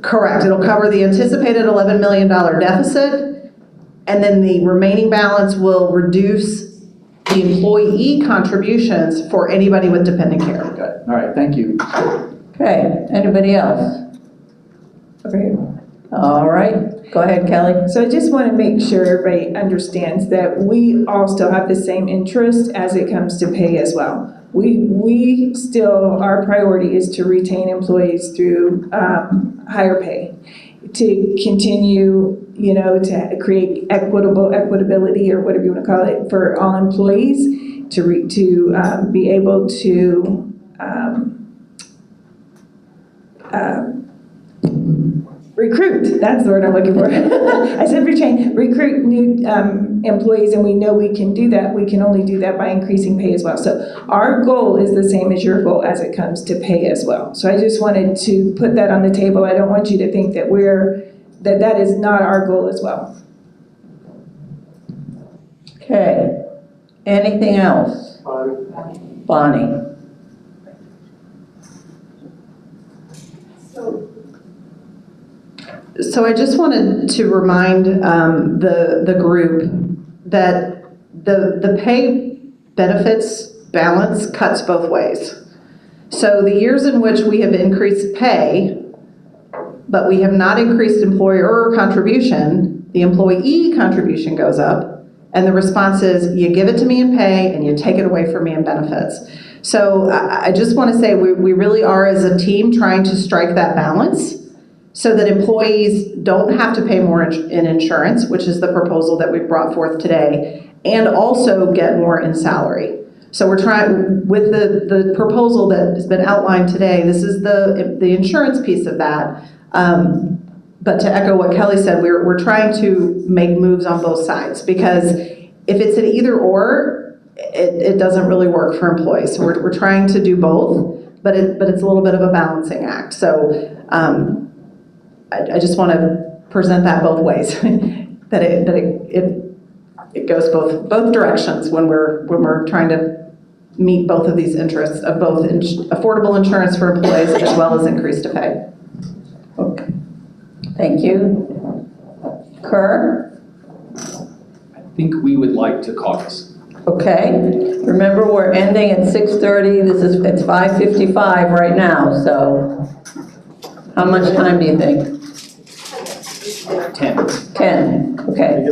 Correct. It'll cover the anticipated $11 million deficit, and then the remaining balance will reduce the employee contributions for anybody with dependent care. Okay. All right. Thank you. Okay. Anybody else? Okay. All right. Go ahead, Kelly. So I just want to make sure everybody understands that we all still have the same interest as it comes to pay as well. We still, our priority is to retain employees through higher pay, to continue, to create equitability or whatever you want to call it for all employees, to be able to recruit, that's the word I'm looking for. I said recruit new employees, and we know we can do that. We can only do that by increasing pay as well. So our goal is the same as your goal as it comes to pay as well. So I just wanted to put that on the table. I don't want you to think that that is not our goal as well. Okay. Anything else? Bonnie? So I just wanted to remind the group that the pay benefits balance cuts both ways. So the years in which we have increased pay, but we have not increased employer contribution, the employee contribution goes up, and the response is, you give it to me in pay and you take it away from me in benefits. So I just want to say we really are as a team trying to strike that balance so that employees don't have to pay more in insurance, which is the proposal that we brought forth today, and also get more in salary. So we're trying, with the proposal that has been outlined today, this is the insurance piece of that. But to echo what Kelly said, we're trying to make moves on both sides, because if it's an either or, it doesn't really work for employees. So we're trying to do both, but it's a little bit of a balancing act. So I just want to present that both ways, that it goes both directions when we're trying to meet both of these interests of both affordable insurance for employees as well as increase to pay. Okay. Thank you. Kerr? I think we would like to caucus. Okay. Remember, we're ending at 6:30. It's 5:55 right now, so how much time do you think? 10. 10. Okay.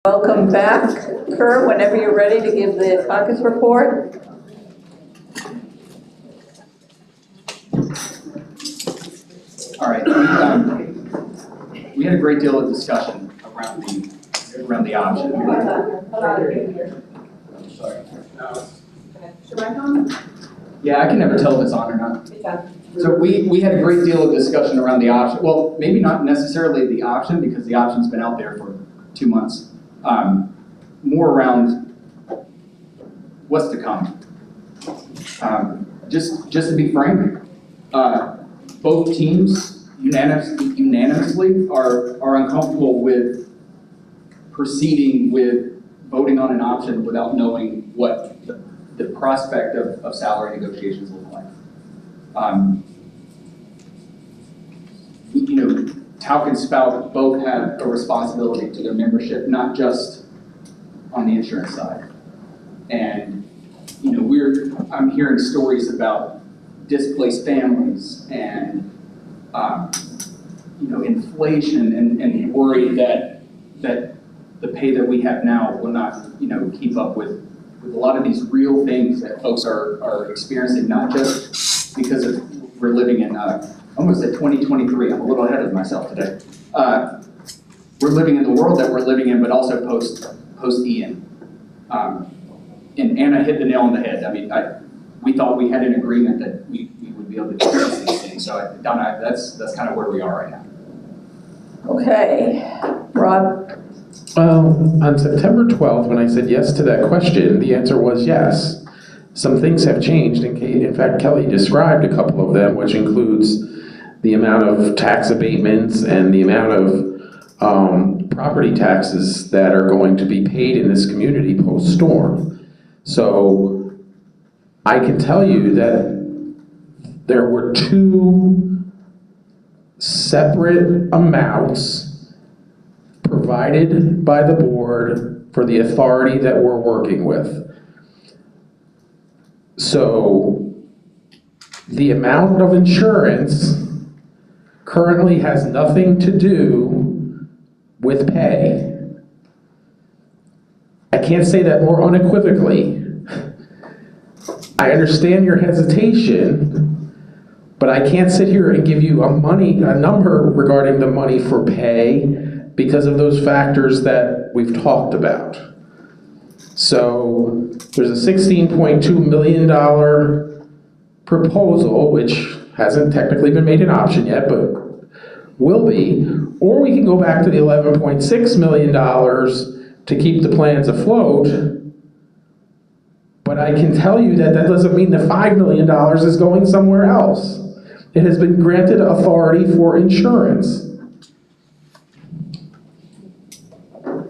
Welcome back, Kurt, whenever you're ready to give the caucus report. All right. We had a great deal of discussion around the option. Yeah, I can never tell if it's on or not. So we had a great deal of discussion around the option. Well, maybe not necessarily the option, because the option's been out there for 2 months. More around what's to come. Just to be frank, both teams unanimously are uncomfortable with proceeding with voting on an option without knowing what the prospect of salary negotiations look like. You know, TALC and SPALC both have a responsibility to their membership, not just on the insurance side. And you know, I'm hearing stories about displaced families and you know, inflation and worry that the pay that we have now will not, you know, keep up with a lot of these real things that folks are experiencing, not just because we're living in almost at 2023. I'm a little ahead of myself today. We're living in the world that we're living in, but also post Ian. And Anna hit the nail on the head. I mean, we thought we had an agreement that we would be able to discuss these things. So Donna, that's kind of where we are right now. Okay, Rob. On September 12th, when I said yes to that question, the answer was yes. Some things have changed, and in fact, Kelly described a couple of them, which includes the amount of tax abatements and the amount of property taxes that are going to be paid in this community post-storm. So I can tell you that there were 2 separate amounts provided by the board for the authority that we're working with. So the amount of insurance currently has nothing to do with pay. I can't say that more unequivocally. I understand your hesitation, but I can't sit here and give you a number regarding the money for pay because of those factors that we've talked about. So there's a $16.2 million proposal, which hasn't technically been made an option yet, but will be, or we can go back to the $11.6 million to keep the plans afloat. But I can tell you that doesn't mean the $5 million is going somewhere else. It has been granted authority for insurance.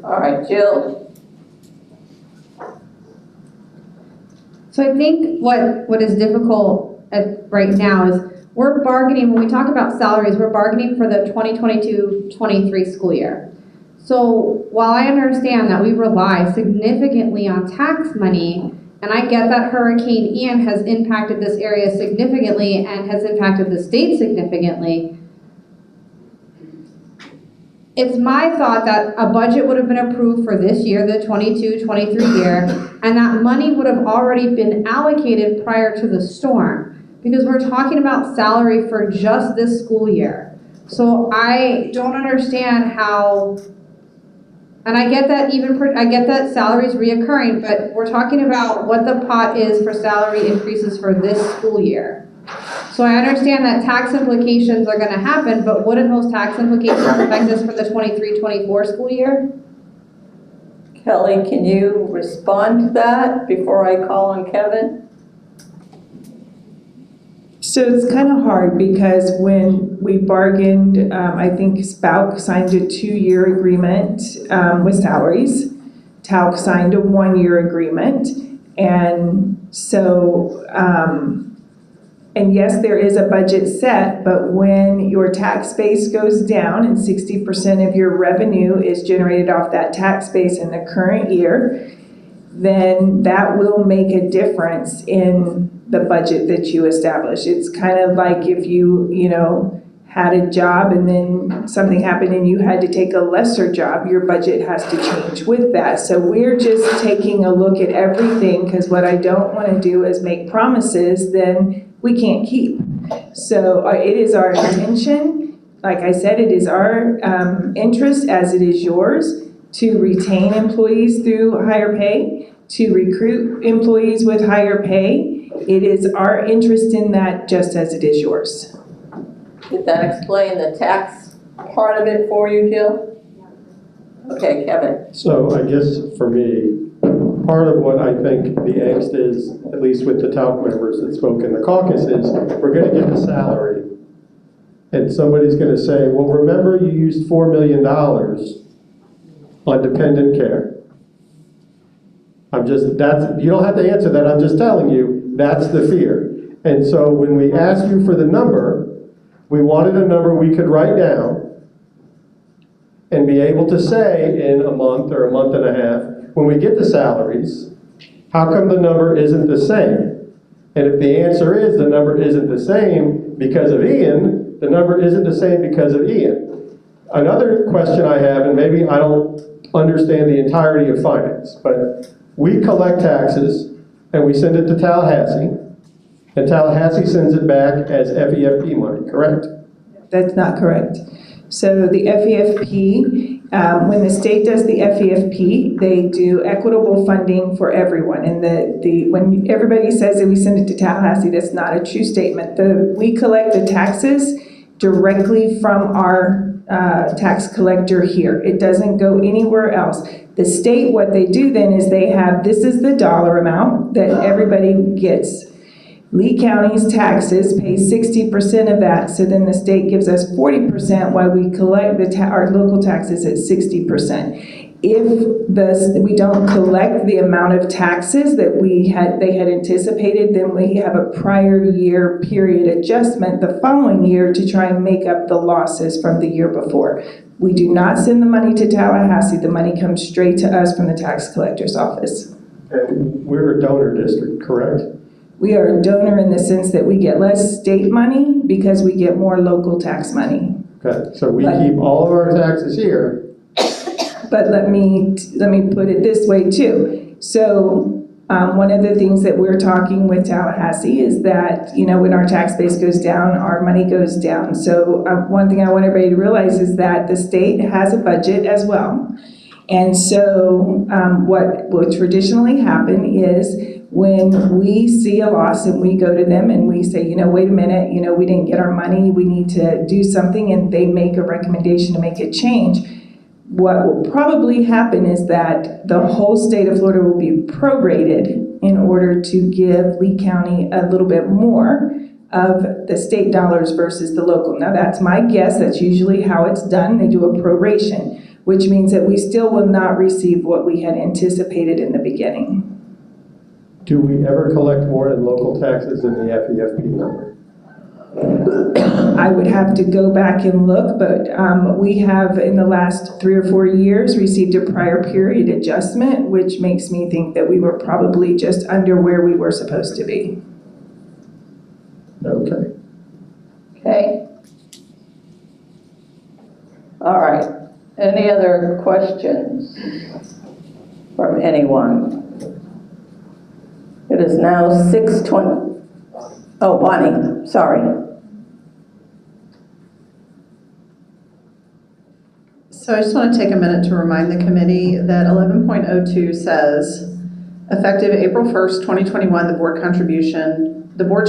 All right, Jill. So I think what is difficult right now is we're bargaining, when we talk about salaries, we're bargaining for the 2022-23 school year. So while I understand that we rely significantly on tax money, and I get that Hurricane Ian has impacted this area significantly and has impacted the state significantly, it's my thought that a budget would have been approved for this year, the 22-23 year, and that money would have already been allocated prior to the storm, because we're talking about salary for just this school year. So I don't understand how, and I get that I get that salary is reoccurring, but we're talking about what the pot is for salary increases for this school year. So I understand that tax implications are gonna happen, but wouldn't those tax implications affect us for the 23-24 school year? Kelly, can you respond to that before I call on Kevin? So it's kind of hard because when we bargained, I think SPALC signed a 2-year agreement with salaries. TALC signed a 1-year agreement. And so, and yes, there is a budget set, but when your tax base goes down and 60% of your revenue is generated off that tax base in the current year, then that will make a difference in the budget that you establish. It's kind of like if you had a job and then something happened and you had to take a lesser job, your budget has to change with that. So we're just taking a look at everything, because what I don't want to do is make promises then we can't keep. So it is our intention, like I said, it is our interest, as it is yours, to retain employees through higher pay, to recruit employees with higher pay. It is our interest in that, just as it is yours. Did that explain the tax part of it for you, Jill? Okay, Kevin. So I guess for me, part of what I think the angst is, at least with the TALC members that spoke in the caucus, is we're going to get a salary. And somebody's going to say, well, remember you used $4 million on dependent care. You don't have to answer that, I'm just telling you, that's the fear. And so when we asked you for the number, we wanted a number we could write down and be able to say in a month or a month and a half, when we get the salaries, how come the number isn't the same? And if the answer is the number isn't the same because of Ian, the number isn't the same because of Ian. Another question I have, and maybe I don't understand the entirety of finance, but we collect taxes and we send it to Tallahassee, and Tallahassee sends it back as FEFP money, correct? That's not correct. So the FEFP, when the state does the FEFP, they do equitable funding for everyone. And when everybody says that we send it to Tallahassee, that's not a true statement. We collect the taxes directly from our tax collector here. It doesn't go anywhere else. The state, what they do then is this is the dollar amount that everybody gets. Lee County's taxes pay 60% of that, so then the state gives us 40% while we collect our local taxes at 60%. If we don't collect the amount of taxes that they had anticipated, then we have a prior year period adjustment the following year to try and make up the losses from the year before. We do not send the money to Tallahassee. The money comes straight to us from the tax collector's office. And we're a donor district, correct? We are a donor in the sense that we get less state money because we get more local tax money. Okay, so we keep all of our taxes here. But let me put it this way too. So one of the things that we're talking with Tallahassee is that, when our tax base goes down, our money goes down. So one thing I want everybody to realize is that the state has a budget as well. And so what will traditionally happen is when we see a loss and we go to them and we say, wait a minute, we didn't get our money, we need to do something, and they make a recommendation to make a change. What will probably happen is that the whole state of Florida will be prorated in order to give Lee County a little bit more of the state dollars versus the local. Now that's my guess, that's usually how it's done. They do a proration, which means that we still will not receive what we had anticipated in the beginning. Do we ever collect more in local taxes than the FEFP number? I would have to go back and look, but we have in the last 3 or 4 years received a prior period adjustment, which makes me think that we were probably just under where we were supposed to be. Okay. Okay. All right. Any other questions from anyone? It is now 6:20. Oh, Bonnie, sorry. So I just want to take a minute to remind the committee that 11.02 says, effective April 1st, 2021, the board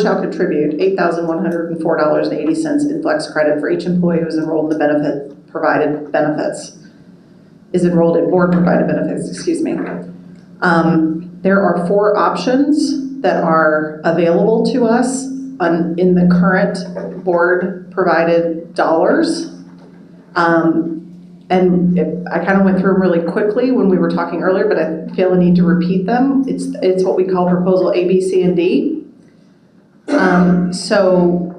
shall contribute $8,104.80 in flex credit for each employee who is enrolled in the board-provided benefits, excuse me. There are 4 options that are available to us in the current board-provided dollars. And I kind of went through them really quickly when we were talking earlier, but I feel a need to repeat them. It's what we call proposal A, B, C, and D. So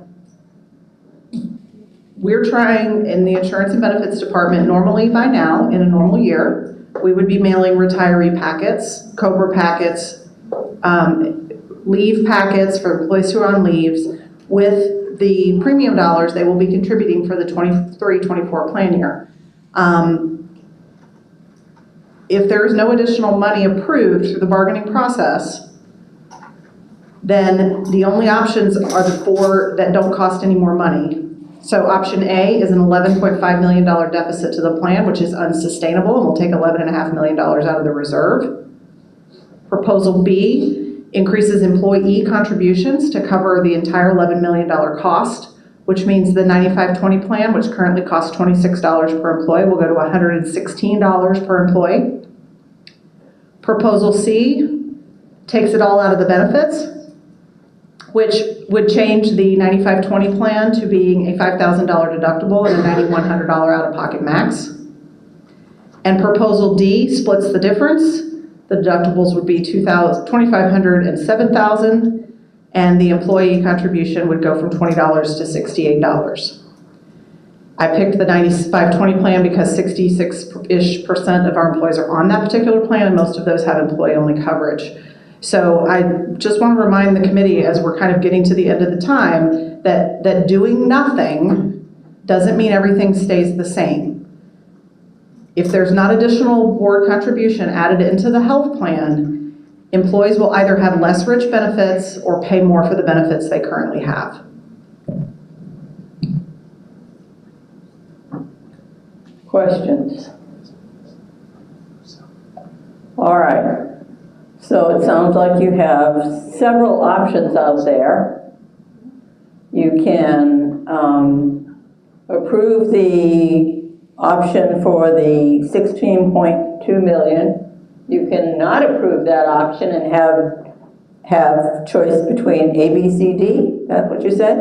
we're trying in the Insurance and Benefits Department, normally by now, in a normal year, we would be mailing retiree packets, COBRA packets, leave packets for employees who are on leaves with the premium dollars they will be contributing for the 23-24 plan year. If there is no additional money approved through the bargaining process, then the only options are the 4 that don't cost any more money. So option A is an $11.5 million deficit to the plan, which is unsustainable and will take $11.5 million out of the reserve. Proposal B increases employee contributions to cover the entire $11 million cost, which means the 95-20 plan, which currently costs $26 per employee, will go to $116 per employee. Proposal C takes it all out of the benefits, which would change the 95-20 plan to being a $5,000 deductible and a $9,100 out-of-pocket max. And Proposal D splits the difference. The deductibles would be $2,500 and $7,000, and the employee contribution would go from $20 to $68. I picked the 95-20 plan because 66-ish% of our employees are on that particular plan, and most of those have employee-only coverage. So I just want to remind the committee, as we're kind of getting to the end of the time, that doing nothing doesn't mean everything stays the same. If there's not additional board contribution added into the health plan, employees will either have less rich benefits or pay more for the benefits they currently have. Questions? All right. So it sounds like you have several options out there. You can approve the option for the 16.2 million. You can not approve that option and have choice between A, B, C, D. That's what you said?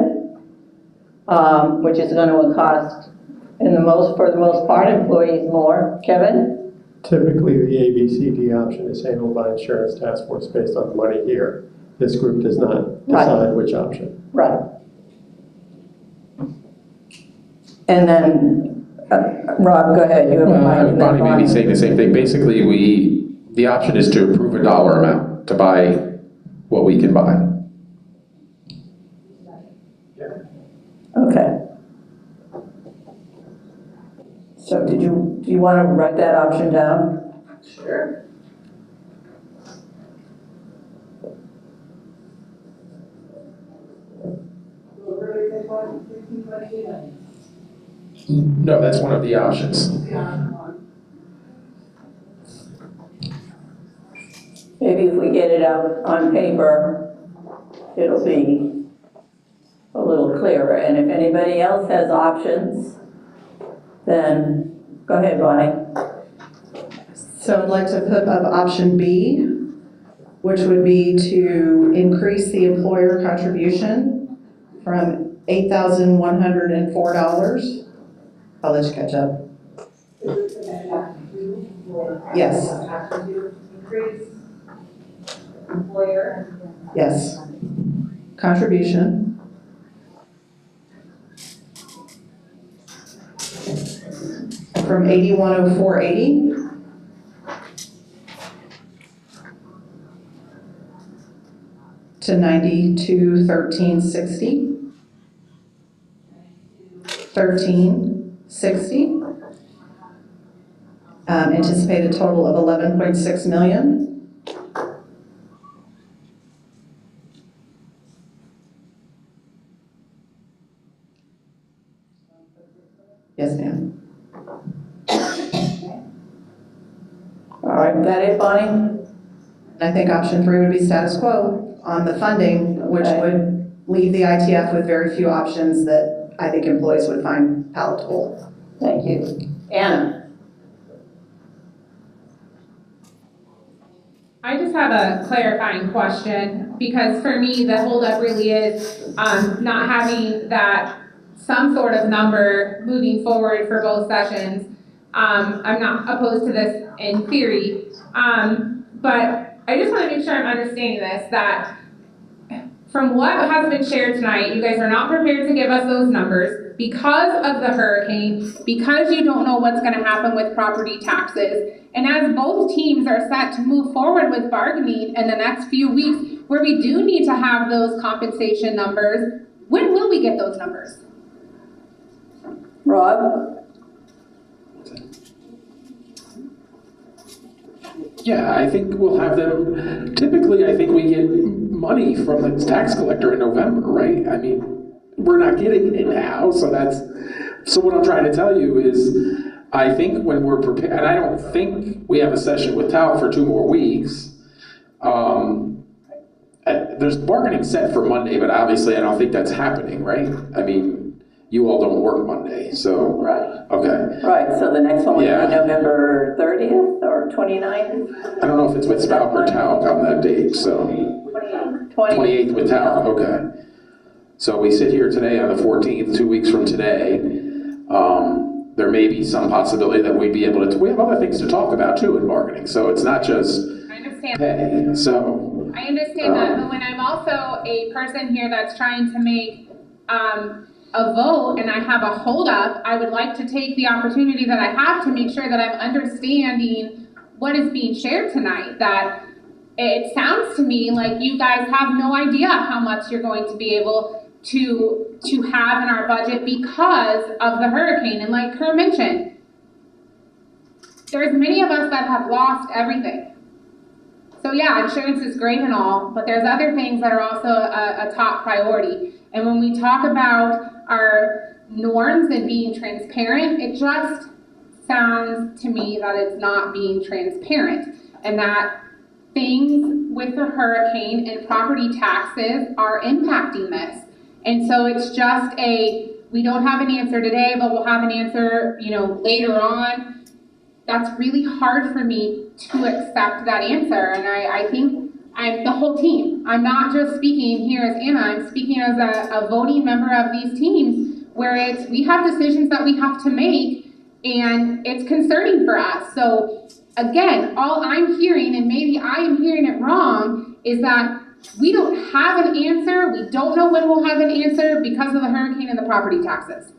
Which is going to cost, for the most part, employees more. Kevin? Typically, the ABCD option is handled by insurance task force based on the money here. This group does not decide which option. Right. And then, Rob, go ahead. You have a mic. Bonnie may be saying the same thing. Basically, the option is to approve a dollar amount to buy what we can buy. Okay. So do you want to write that option down? Sure. No, that's one of the options. Maybe if we get it out on paper, it'll be a little clearer. And if anybody else has options, then go ahead, Bonnie. So I'd like to put up option B, which would be to increase the employer contribution from $8,104. I'll let you catch up. Yes. Increase employer. Yes. Contribution. From $81,0480 to $92,1360. $1360. Anticipated total of $11.6 million. Yes, ma'am. All right, that it, Bonnie? And I think option 3 would be status quo on the funding, which would leave the ITF with very few options that I think employees would find palatable. Thank you. Anna? I just have a clarifying question, because for me, the holdup really is not having that some sort of number moving forward for both sessions. I'm not opposed to this in theory, but I just want to make sure I'm understanding this, that from what has been shared tonight, you guys are not prepared to give us those numbers because of the hurricane, because you don't know what's going to happen with property taxes. And as both teams are set to move forward with bargaining in the next few weeks, where we do need to have those compensation numbers, When will we get those numbers? Rob? Yeah, I think we'll have them, typically, I think we get money from the tax collector in November, right? I mean, we're not getting it now, so what I'm trying to tell you is, I think when we're prepared, and I don't think we have a session with TALC for 2 more weeks. There's bargaining set for Monday, but obviously I don't think that's happening, right? I mean, you all don't work Monday, so. Right. Okay. Right, so the next one would be Yeah. November 30th or 29th? I don't know if it's with SPALC or TALC on that date, so. 28th with TALC, okay. So we sit here today on the 14th, 2 weeks from today. There may be some possibility that we'd be able to, we have other things to talk about too in bargaining, so it's not just pay, so. I understand that, but when I'm also a person here that's trying to make a vote and I have a holdup, I would like to take the opportunity that I have to make sure that I'm understanding what is being shared tonight. That it sounds to me like you guys have no idea how much you're going to be able to have in our budget because of the hurricane. And like Kerr mentioned, there's many of us that have lost everything. So yeah, insurance is great and all, but there's other things that are also a top priority. And when we talk about our norms and being transparent, it just sounds to me that it's not being transparent, and that things with the hurricane and property taxes are impacting this. And so it's just we don't have an answer today, but we'll have an answer, later on. That's really hard for me to accept that answer. And I think I'm the whole team. I'm not just speaking here as Anna, I'm speaking as a voting member of these teams, where we have decisions that we have to make, and it's concerning for us. So again, all I'm hearing, and maybe I am hearing it wrong, is that we don't have an answer. We don't know when we'll have an answer because of the hurricane and the property taxes.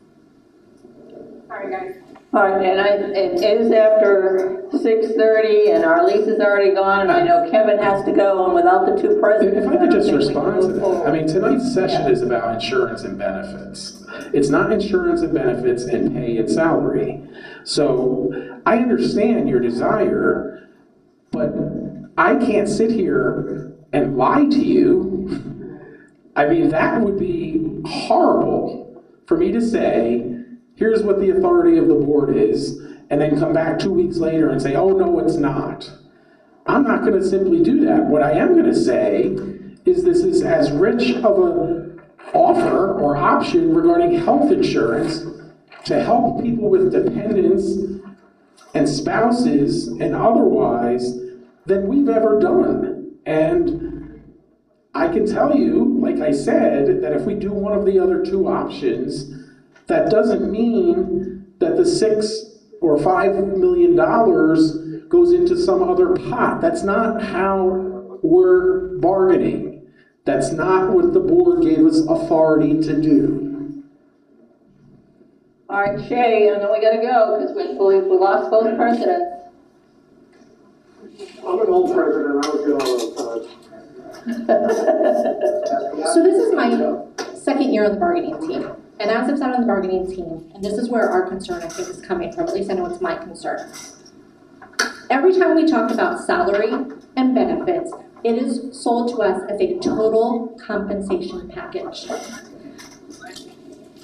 Sorry, guys. All right, and it is after 6:30, and our lease is already gone, and I know Kevin has to go, and without the 2 presidents. If I could just respond to that. I mean, tonight's session is about insurance and benefits. It's not insurance and benefits and pay and salary. So I understand your desire, but I can't sit here and lie to you. I mean, that would be horrible for me to say, here's what the authority of the board is, and then come back 2 weeks later and say, oh, no, it's not. I'm not going to simply do that. What I am going to say is this is as rich of an offer or option regarding health insurance to help people with dependents and spouses and otherwise than we've ever done. And I can tell you, like I said, that if we do one of the other 2 options, that doesn't mean that the $6 or $5 million goes into some other pot. That's not how we're bargaining. That's not what the board gave us authority to do. All right, Shay, I know we gotta go, because we lost both presidents. I'm an old president, I was good all the time. So this is my 2nd year on the bargaining team. And as I've sat on the bargaining team, and this is where our concern, I think, is coming from, at least I know it's my concern. Every time we talk about salary and benefits, it is sold to us as a total compensation package.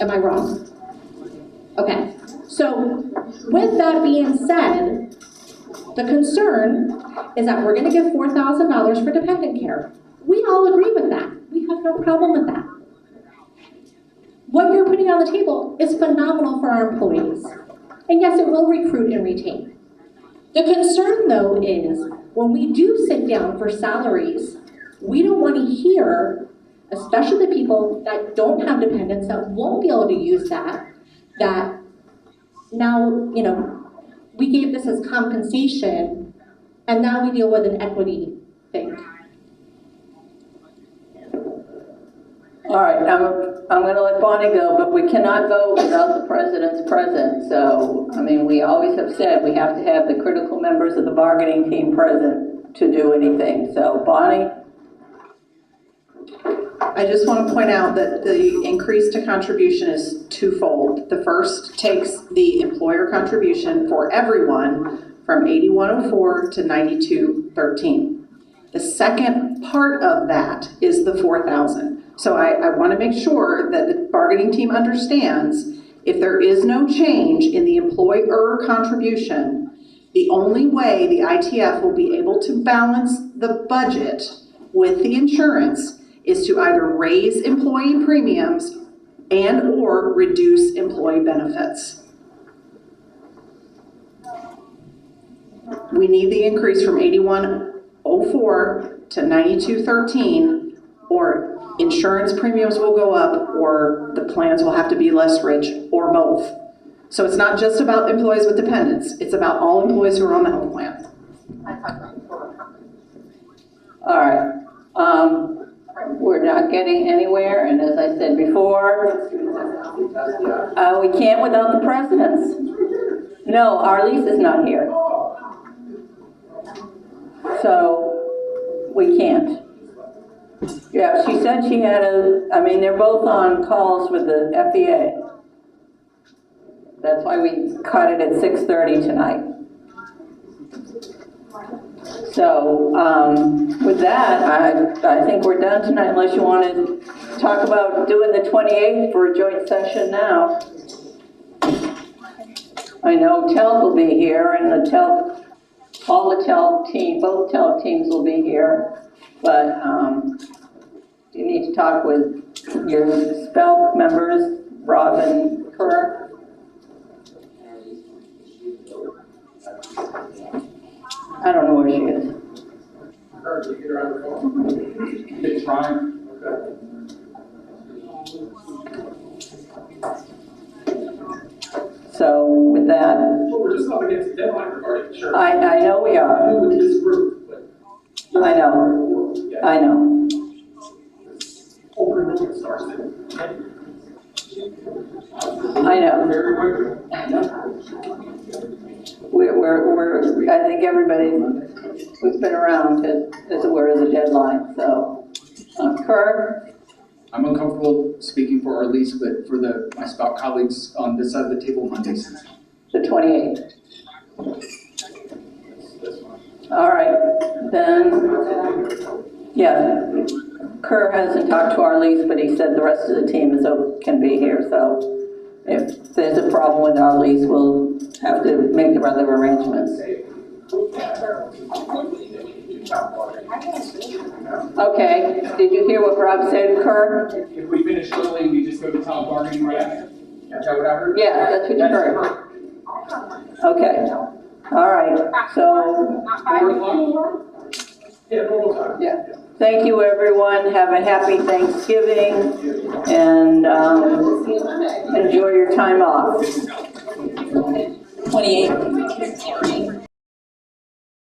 Am I wrong? Okay, so with that being said, the concern is that we're gonna give $4,000 for dependent care. We all agree with that. We have no problem with that. What you're putting on the table is phenomenal for our employees. And yes, it will recruit and retain. The concern, though, is when we do sit down for salaries, we don't want to hear, especially the people that don't have dependents, that won't be able to use that now, we gave this as compensation, and now we deal with an equity thing. All right, I'm going to let Bonnie go, but we cannot vote without the presidents present. So, I mean, we always have said we have to have the critical members of the bargaining team present to do anything. So, Bonnie? I just want to point out that the increase to contribution is twofold. The first takes the employer contribution for everyone from 8104 to 9213. The second part of that is the 4,000. So I want to make sure that the bargaining team understands if there is no change in the employer contribution, the only way the ITF will be able to balance the budget with the insurance is to either raise employee premiums and or reduce employee benefits. We need the increase from 8104 to 9213, or insurance premiums will go up, or the plans will have to be less rich, or both. So it's not just about employees with dependents, it's about all employees who are on the health plan. All right. We're not getting anywhere, and as I said before, we can't without the presidents. No, our lease is not here. So, we can't. Yeah, she said she had they're both on calls with the FEA. That's why we cut it at 6:30 tonight. So, with that, I think we're done tonight, unless you want to talk about doing the 28th for a joint session now. I know TALC will be here, and the TALC, all the TALC team, both TALC teams will be here, but you need to talk with your SPALC members, Rob and Kerr. I don't know where she is. So with that, We're just up against a deadline regarding insurance. I know we are. You would disapprove, but. I know. I know. Open enrollment starts in. I know. Very quickly. I think everybody who's been around is aware of the deadline, so. Kerr? I'm uncomfortable speaking for our lease, but for my SPALC colleagues on this side of the table, Mondays. The 28th. All right, then, yeah. Kerr hasn't talked to our lease, but he said the rest of the team can be here, so if there's a problem with our lease, we'll have to make the other arrangements. Okay, did you hear what Rob said, Kerr? If we finish early, we just go to top bargaining right after? Is that what I heard? Yeah, that's what you heard. Okay, all right, so. Yeah. Thank you, everyone. Have a happy Thanksgiving and enjoy your time off. 28.